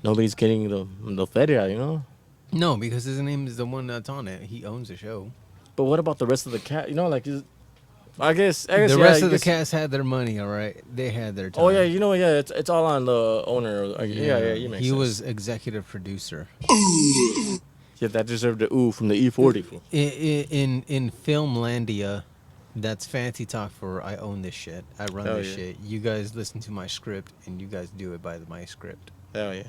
nobody's getting the feria, you know. No, because his name is the one that's on it. He owns the show. But what about the rest of the cast? You know, like I guess The yeah, rest I of the guess- cast had their money, all right. They had their time. Oh yeah, you know, yeah, it's all on the owner. Yeah, you make He sense. was executive producer. Yeah, that deserved the ooh from the E40. In Filmlandia, that's fancy talk for I own this shit. I run Hell this yeah. shit. You guys listen to my script, and you guys do it by my script. Hell yeah.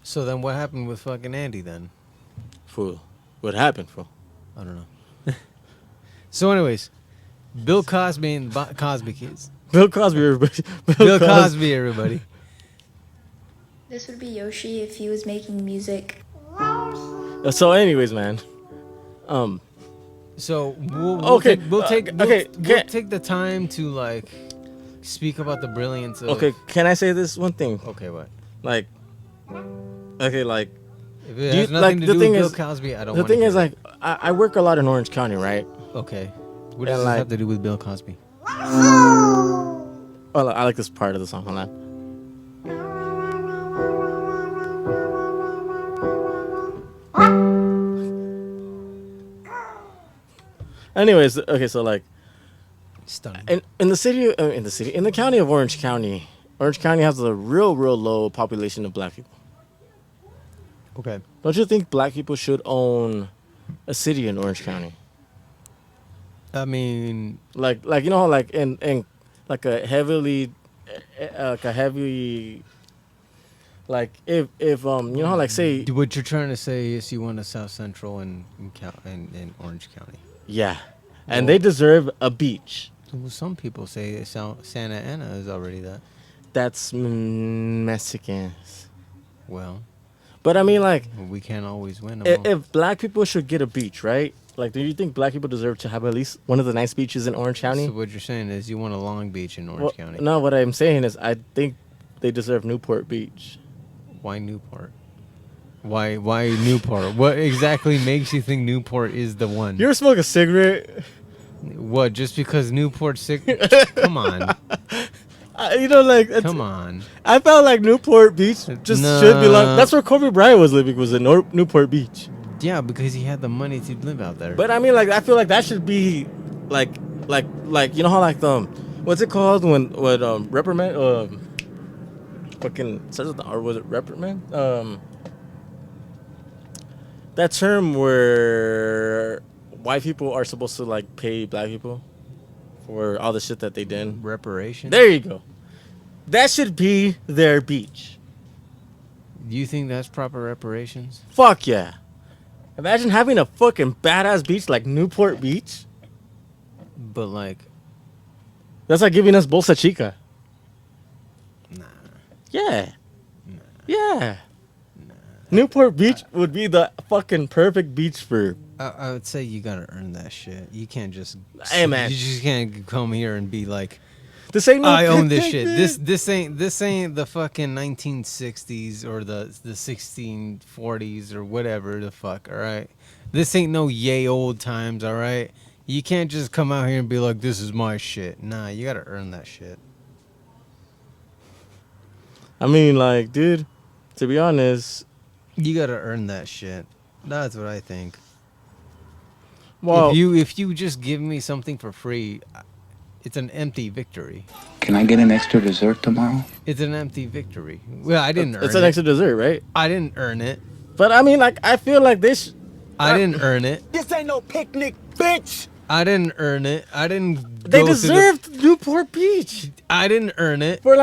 So then, what happened with fucking Andy then? Fool. What happened, fool? I don't know. So, anyways, Bill Cosby and the Cosby Kids. Bill Cosby, everybody. Bill Cosby, everybody. This would be Yoshi if he was making music. So, anyways, man. So we'll Okay, take the time to like speak about the brilliance of. Okay, can I say this one thing? Okay, what? Like, okay, like. If it has nothing to do with Bill Cosby, I don't. The wanna thing hear is, it. like, I work a lot in Orange County, right? Okay. What And, does this like- have to do with Bill Cosby? Oh, I like this part of the song. Hold on. Anyways, okay, so like, stunning. In the county of Orange County has a real low population of black people. Okay. Don't you think black people should own a city in Orange County? I mean, like you know, how, like in like a heavy, like if you know, how, like say what you're trying to say is you want a South Central in Orange County. yeah, and they deserve a beach. Well, some people say Santa Ana is already that. That's Mexicans. Well, but I mean, like, we can't always win them all. if black people should get a beach, right? Like, do you think black people deserve to have at least one of the nice beaches in Orange County? So what you're saying is you want a Long Beach in Orange County. No, what I'm saying is I think they deserve Newport Beach. Why Newport? Why Newport? What exactly makes you think Newport is the one? You ever smoke a cigarette? What? Just because Newport Come on. You know, like, Come on. I felt like Newport Beach just should belong. That's where Kobe Bryant was living, was in Newport Beach. Yeah, because he had the money to live out there. But I mean, like, I feel like that should be like you know how like what's it called when reprimand fucking starts with the R, was it reprimand? That term where white people are supposed to like pay black people for all the shit that they did. Reparation? There you go. That should be their beach. Do you think that's proper reparations? Fuck yeah. Imagine having a fucking badass beach like Newport Beach. But like, that's like giving us Bolsa Chica. Nah. Yeah. Nah. Yeah. Nah. Newport Beach would be the fucking perfect beach for. I would say you gotta earn that shit. You can't just. Hey, man. You just can't come here and be like, This ain't no I own this picnic, shit. man. This ain't the fucking 1960s or the 1640s or whatever the fuck. All right, this ain't no yay old times. All right, you can't just come out here and be like, this is my shit. Nah, you gotta earn that shit. I mean, like, dude, to be honest, You gotta earn that shit. That's what I think. well, If you just give me something for free, it's an empty victory. Can I get an extra dessert tomorrow? It's an empty victory. Well, I didn't earn it's it. an extra dessert, right? I didn't earn it. But I mean, like, I feel like this. I didn't earn it. This ain't no picnic, bitch. I didn't earn it. I didn't. They go to the- deserved Newport Beach I didn't earn it. for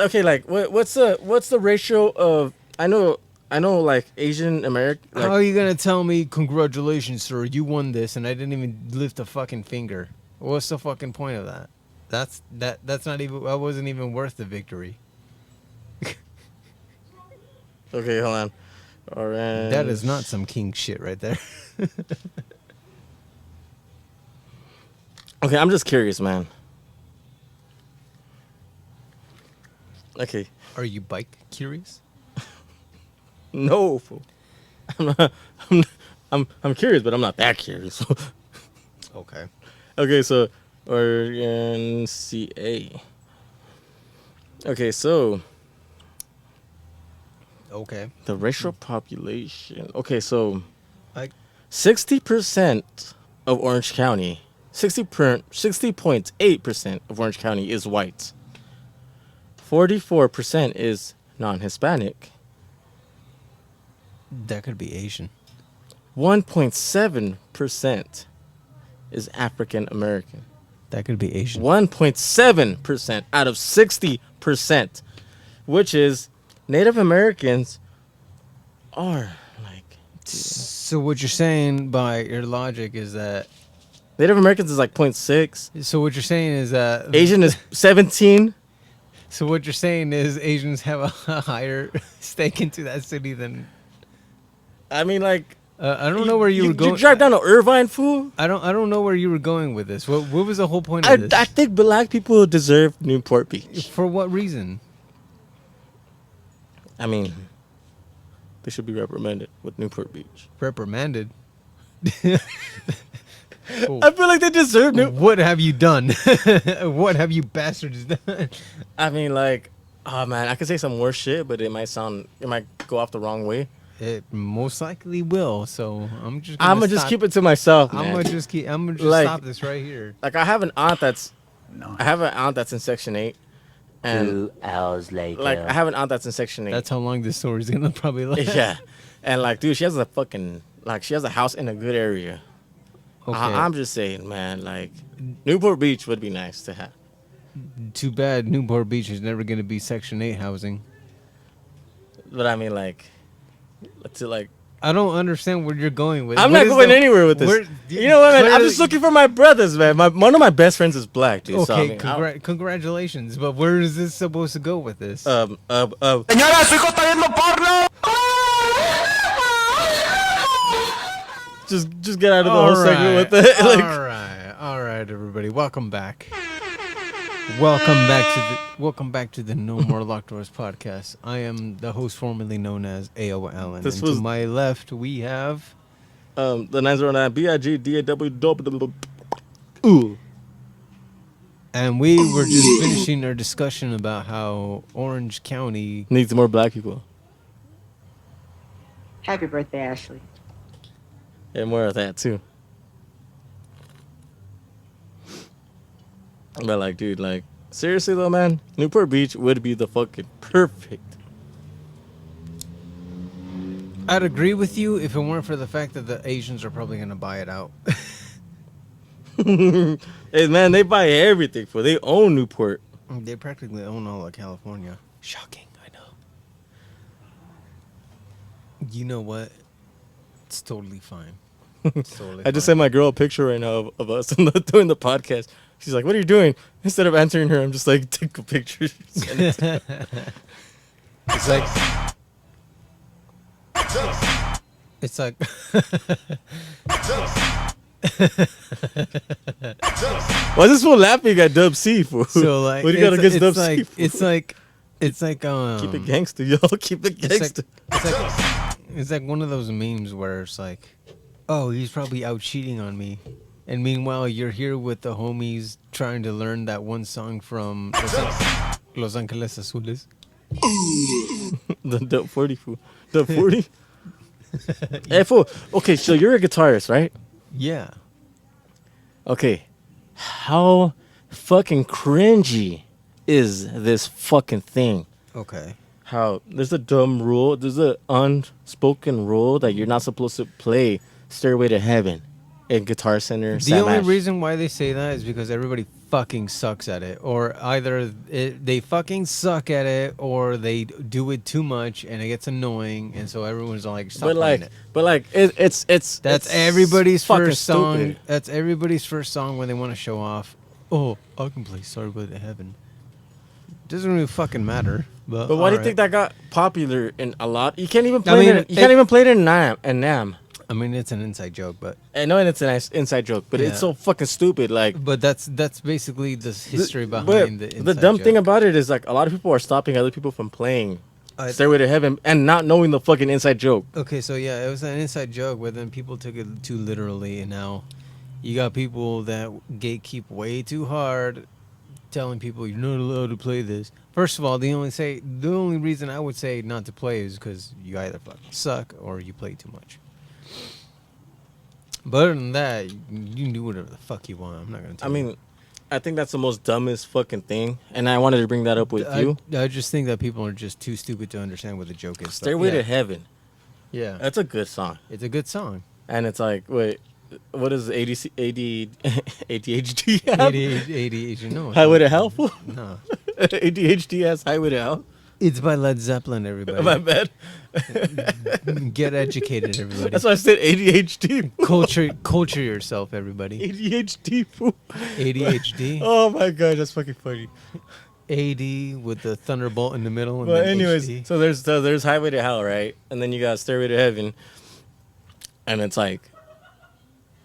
okay, like what's the ratio of I know like Asian American. How are you gonna tell me congratulations, sir? You won this, and I didn't even lift a fucking finger. What's the fucking point of that? That's not even. That wasn't even worth the victory. Okay, hold on. Orange. That is not some king shit right there. Okay, I'm just curious, man. Okay, Are you bike curious? no, fool. I'm curious, but I'm not that curious. Okay. Okay, so Oregon CA. Okay, so Okay. the racial population. Okay, so Like 60% of Orange County, 60.8% of Orange County is white. 44% is non-Hispanic. that could be Asian. 1.7% is African American. That could be Asian. 1.7% out of 60%, which is Native Americans are like. So what you're saying by your logic is that. Native Americans is like 0.6. So what you're saying is that Asian is 17. So what you're saying is Asians have a higher stake into that city than. I mean, like. I don't know where you were going. You drive down to Irvine, fool? I don't know where you were going with this. What was the whole point of this? I think black people deserve Newport Beach. For what reason? I mean, they should be reprimanded with Newport Beach. Reprimanded. I feel like they deserve What have you done? What have you bastards done? I mean, like, oh man, I could say some worse shit, but it might go off the wrong way. It most likely will. So I'm just. I'm gonna just keep it to myself, man. I'm gonna just Like- stop this right here. Like, I have an aunt that's in Section 8, and 2 hours later. like I have an aunt that's in Section 8. That's how long this story's gonna probably last. Yeah, and like, dude, she has a house in a good area. Okay. I'm just saying, man, like, Newport Beach would be nice to have. Too bad Newport Beach is never gonna be Section 8 housing. But I mean, like, to like. I don't understand where you're going with. I'm what not is going the- anywhere with this. where- You know what, man? I'm clearly- just looking for my brothers, man. One of my best friends is black, dude. Okay, so, I mean, congratulations. But where is this supposed to go with this? Señora, su hijo está viendo porno. just get out of the whole segment with it. Like, all right, everybody. Welcome back. Welcome back to the No More Locked Doors podcast. I am the host formerly known as AO Allen. This and was- to my left we have the 909 BIGDAW. Ooh. and we were just finishing our discussion about how Orange County Needs more black people. Happy birthday, Ashley. And more of that, too. But, like, dude, like, seriously, though, man, Newport Beach would be the fucking perfect. I'd agree with you if it weren't for the fact that the Asians are probably going to buy it out. Hey, man, they buy everything for. They own Newport. They practically own all of California. Shocking, I know. You know what? It's totally fine. It's totally I just fine. sent my girl a picture right now of us doing the podcast. She's like, "What are you doing?" Instead of answering her, I'm just like, "Take a picture." Send it to her. It's like Why is this fool laughing at Dub C, fool? So like, what do you got against Dub C? It's like Keep it gangster, yo. Keep it gangster. It's like one of those memes where it's like, oh, he's probably out cheating on me, and meanwhile you're here with the homies trying to learn that one song from Los Angeles Azules. The Dub 40, fool. Dub 40. Hey, fool. Okay, so you're a guitarist, right? Yeah. Okay, how fucking cringy is this fucking thing? Okay. How there's a dumb rule, there's an unspoken rule that you're not supposed to play Stairway to Heaven in Guitar Center. The only reason why they say that is because everybody fucking sucks at it, or either they fucking suck at it, or they do it too much and it gets annoying, and so everyone's like, stop playing it. But like, it's That's everybody's fucking first song. stupid. That's everybody's first song when they want to show off. Oh, I can play Stairway to Heaven. Doesn't really fucking matter. But why do you alright. think that got popular in a lot? You can't even play I mean, it. You can't even play it in NAMM. I mean, it's an inside joke, but I know it's a nice inside joke, but Yeah. it's so fucking stupid. Like, but that's basically the history but behind the inside dumb joke. thing about it is like a lot of people are stopping other people from playing I- Stairway to Heaven and not knowing the fucking inside joke. Okay, so yeah, it was an inside joke, but then people took it too literally, and now you got people that gatekeep way too hard, telling people you're not allowed to play this. First of all, the only reason I would say not to play is because you either fucking suck or you play too much. But other than that, you can do whatever the fuck you want. I'm not gonna tell I mean, I think that's the most dumbest fucking thing, and I wanted to bring that up with you. I just think that people are just too stupid to understand what the joke is. but Stairway yeah. to Heaven. Yeah. That's a good song. It's a good song. And it's like, wait, what does ADHD have? ADHD, no. Highway to Hell? Fool? No. ADHD has Highway to Hell? It's by Led Zeppelin, everybody. My bad. Get educated, everybody. That's why I said ADHD. Culture yourself, everybody. ADHD, fool. ADHD. Oh my god, that's fucking funny. AD with the thunderbolt in the middle. And But then anyways, HD. so there's Highway to Hell, right? And then you got Stairway to Heaven. And it's like,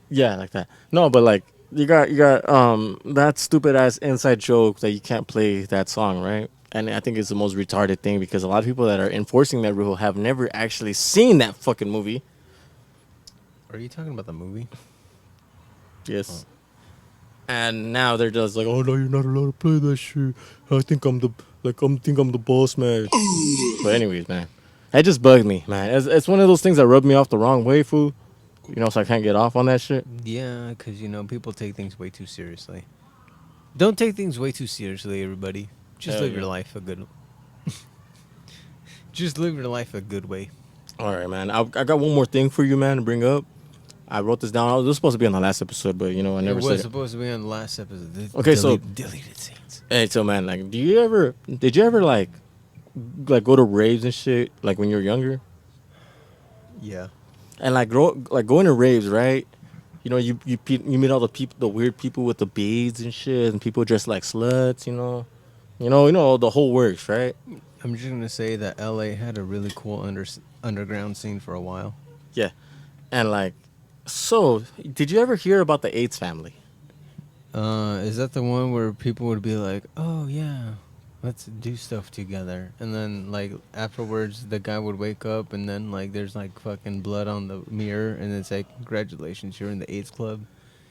yeah, like that. No, but like you got that stupid ass inside joke that you can't play that song, right? And I think it's the most retarded thing because a lot of people that are enforcing that rule have never actually seen that fucking movie. Are you talking about the movie? Yes. And now they're just like, oh no, you're not allowed to play that shit. I think I'm the boss man. But anyways, man, that just bugged me, man. It's one of those things that rubbed me off the wrong way, fool. You know, so I can't get off on that shit. Yeah, because people take things way too seriously. Don't take things way too seriously, everybody. Just Hell live yeah. your life a good. Just live your life a good way. All right, man. I got one more thing for you, man, to bring up. I wrote this down. This was supposed to be on the last episode, but I never It said was it. supposed to be on the last episode. Okay, so deleted scenes. Hey, so man, like, did you ever like go to raves and shit, like when you were younger? Yeah. And like going to raves, right? You know, you meet all the people, the weird people with the beads and shit, and people dressed like sluts. You know the whole works, right? I'm just gonna say that LA had a really cool underground scene for a while. Yeah, and like, so did you ever hear about the AIDS family? Is that the one where people would be like, "Oh yeah, let's do stuff together," and then like afterwards, the guy would wake up, and then like there's like fucking blood on the mirror, and it's like, "Congratulations, you're in the AIDS club."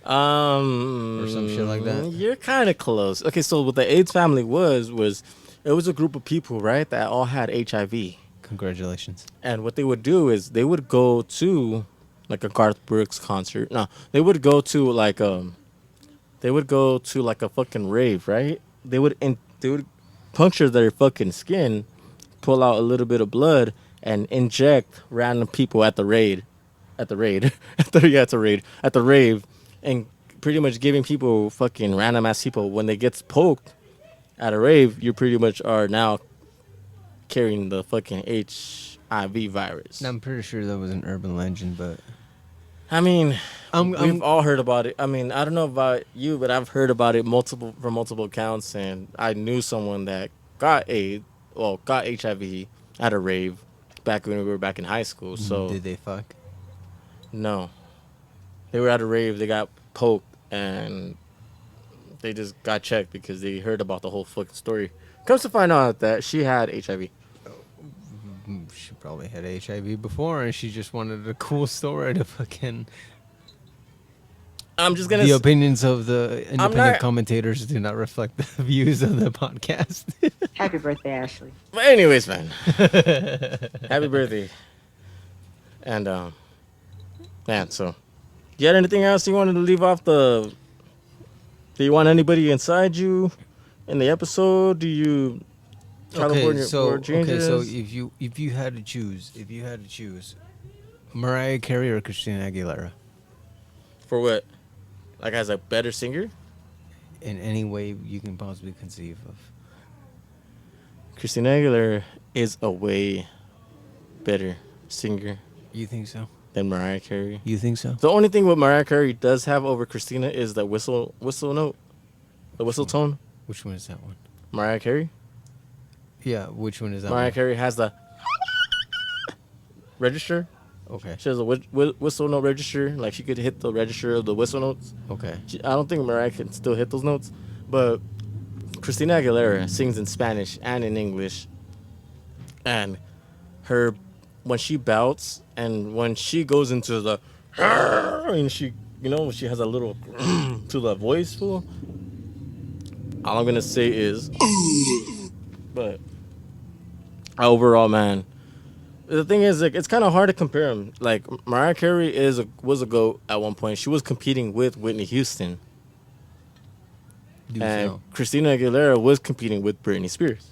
Or some shit like that. You're kind of close. Okay, so what the AIDS family was it was a group of people, right, that all had HIV. Congratulations. And what they would do is they would go to like a Garth Brooks concert. No, they would go to like a fucking rave, right? They would puncture their fucking skin, pull out a little bit of blood, and inject random people at the rave, and pretty much giving people fucking random ass people when they get poked at a rave, you pretty much are now carrying the fucking HIV virus. I'm pretty sure that was an urban legend, but I mean, we've we've all heard about it. I mean, I don't know about you, but I've heard about it from multiple accounts, and I knew someone that got HIV at a rave back when we were back in high school. So did they fuck? No. They were at a rave. They got poked, and they just got checked because they heard about the whole fucking story. Comes to find out that she had HIV. She probably had HIV before, and she just wanted a cool story to fucking. I'm just gonna. The opinions of the independent commentators do not reflect the views of the podcast. Happy birthday, Ashley. But anyways, man. Happy birthday. And man, so you had anything else you wanted to leave off the? Do you want anybody inside you in the episode? Do you? Okay, so if you had to choose, Mariah Carey or Christina Aguilera? For what? Like as a better singer? In any way you can possibly conceive of. Christina Aguilera is a way better singer. You think so? Than Mariah Carey. You think so? The only thing what Mariah Carey does have over Christina is the whistle note, the whistle tone. Which one is that one? Mariah Carey. Yeah, which one is that? Mariah one? Carey has the register. Okay. She has a whistle note register. Like she could hit the register of the whistle notes. Okay. I don't think Mariah can still hit those notes, but Christina Aguilera sings in Spanish and in English. And when she bouts and when she goes into the and she she has a little to the voice fool. All I'm gonna say is, but overall, man, the thing is, like, it's kind of hard to compare them. Like Mariah Carey was a GOAT at one point. She was competing with Whitney Houston, and Christina Aguilera was competing with Britney Spears.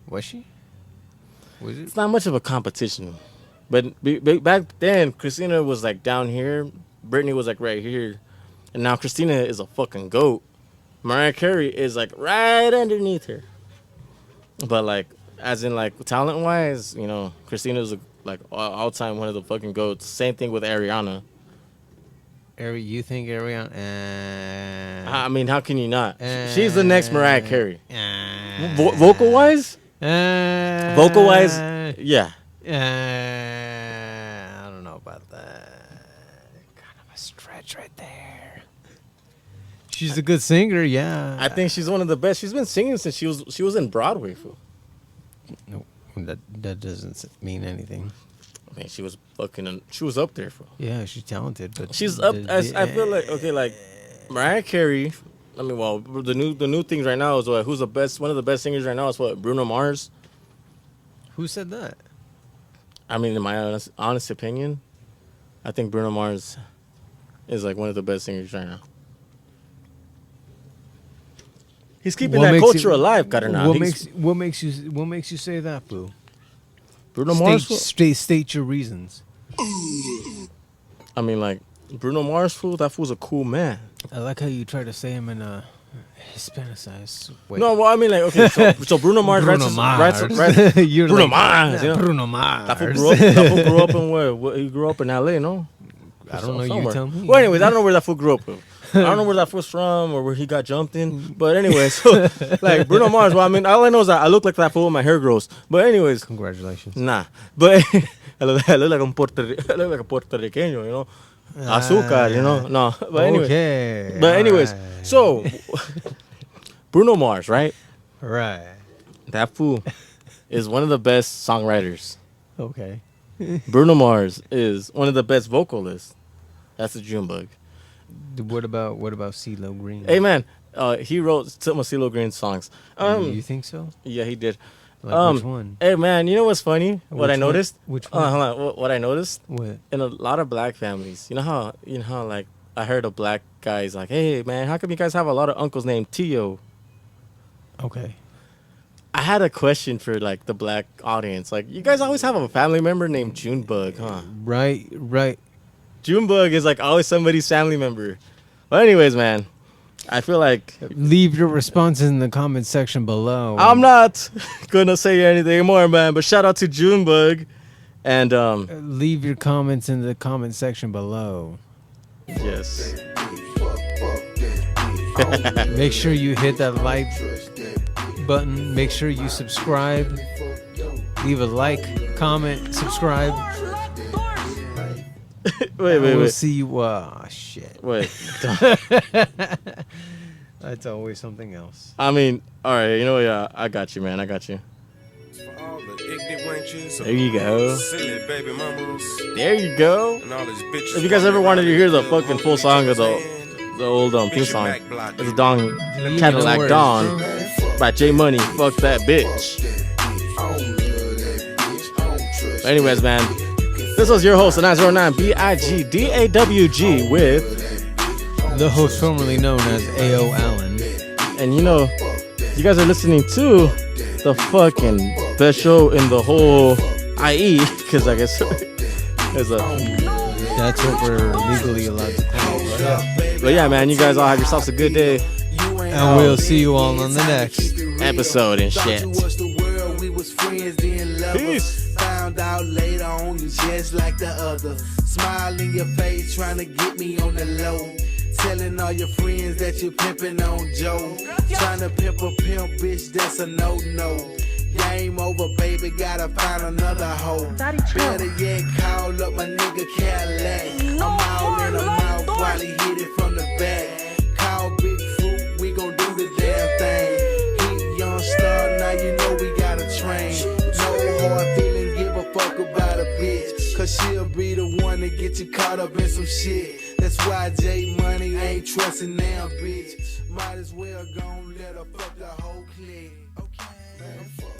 Was she? Was it? It's not much of a competition, but back then, Christina was like down here, Britney was like right here, and now Christina is a fucking GOAT. Mariah Carey is like right underneath her. But like, as in like talent wise, Christina's like all time one of the fucking GOATs. Same thing with Ariana. You think Ariana? I mean, how can you not? She's the next Mariah Carey. Vocal wise, yeah. I don't know about that. Kind of a stretch right there. She's a good singer, yeah. I think she's one of the best. She's been singing since she was in Broadway. Fool. No, that doesn't mean anything. I mean, she was up there. Fool. Yeah, she's talented, but she's up. I feel like Mariah Carey. I mean, well, the new things right now is who's the best? One of the best singers right now is Bruno Mars. Who said that? I mean, in my honest opinion, I think Bruno Mars is like one of the best singers right now. He's keeping that culture alive, Karna. What makes you say that, Boo? Bruno Mars. State your reasons. I mean, like Bruno Mars, fool. That fool's a cool man. I like how you try to say him in a Hispanicized way. No, well, I mean, like, okay, so Bruno Mars Bruno writes Bruno Mars. Bruno Mars. That fool grew up in where? He grew up in L.A., no? I don't know. Somewhere. You tell me. Well, anyways, I don't know where that fool grew up. I don't know where that fool's from or where he got jumped in. But anyways, so, like Bruno Mars. Well, I mean, all I know is that I look like that fool when my hair grows. But anyways, congratulations. Nah, but I look like a Puerto Rican, Azúcar, No, but anyway. Okay. But anyways, so Bruno Mars, right? Right. That fool is one of the best songwriters. Okay. Bruno Mars is one of the best vocalists. That's a Junebug. What about CeeLo Green? Hey man, he wrote some of CeeLo Green's songs. You think so? Yeah, he did. Like which one? Hey man, you know what's funny? What I noticed? Which one? Hold on. What I noticed? What? In a lot of black families, you know how like I heard a black guy's like, hey man, how come you guys have a lot of uncles named Tio? Okay. I had a question for like the black audience. Like, you guys always have a family member named Junebug, huh? Right. Junebug is like always somebody's family member. But anyways, man, I feel like leave your responses in the comment section below. I'm not gonna say anything more, man. But shout out to Junebug, and leave your comments in the comment section below. Yes. Make sure you hit that like button. Make sure you subscribe. Leave a like, comment, subscribe. We'll see you. Shit. Wait. That's always something else. I mean, all right. You know, yeah, I got you, man. I got you. There you go. There you go. If you guys ever wanted to hear the fucking full song of the old theme song, it's Dawn Cadillac Dawn by J Money. Fuck that bitch. But anyways, man, this was your host, the 909 BIGDAWG with the host formerly known as AO Allen. And you know, you guys are listening to the fucking best show in the whole IE, because I guess there's a. That's what we're legally allowed to call it. But yeah, man, you guys all have yourselves a good day. And we'll see you all on the next episode and shit. Peace. Found out later on you just like the other. Smile in your face trying to get me on the low. Telling all your friends that you're pimping on Joe. Trying to pimp a pimp, bitch, that's a no-no. Game over, baby, gotta find another hoe. Better yet, call up my nigga Cadillac. I'm all in the mouth while he hit it from the back. Call Big Fruit, we gon' do the damn thing. He young star, now you know we gotta train. No hard feeling, give a fuck about a bitch. Cause she'll be the one to get you caught up in some shit. That's why J Money ain't trusting now, bitch. Might as well gon' let her fuck the whole clique. Okay, fuck.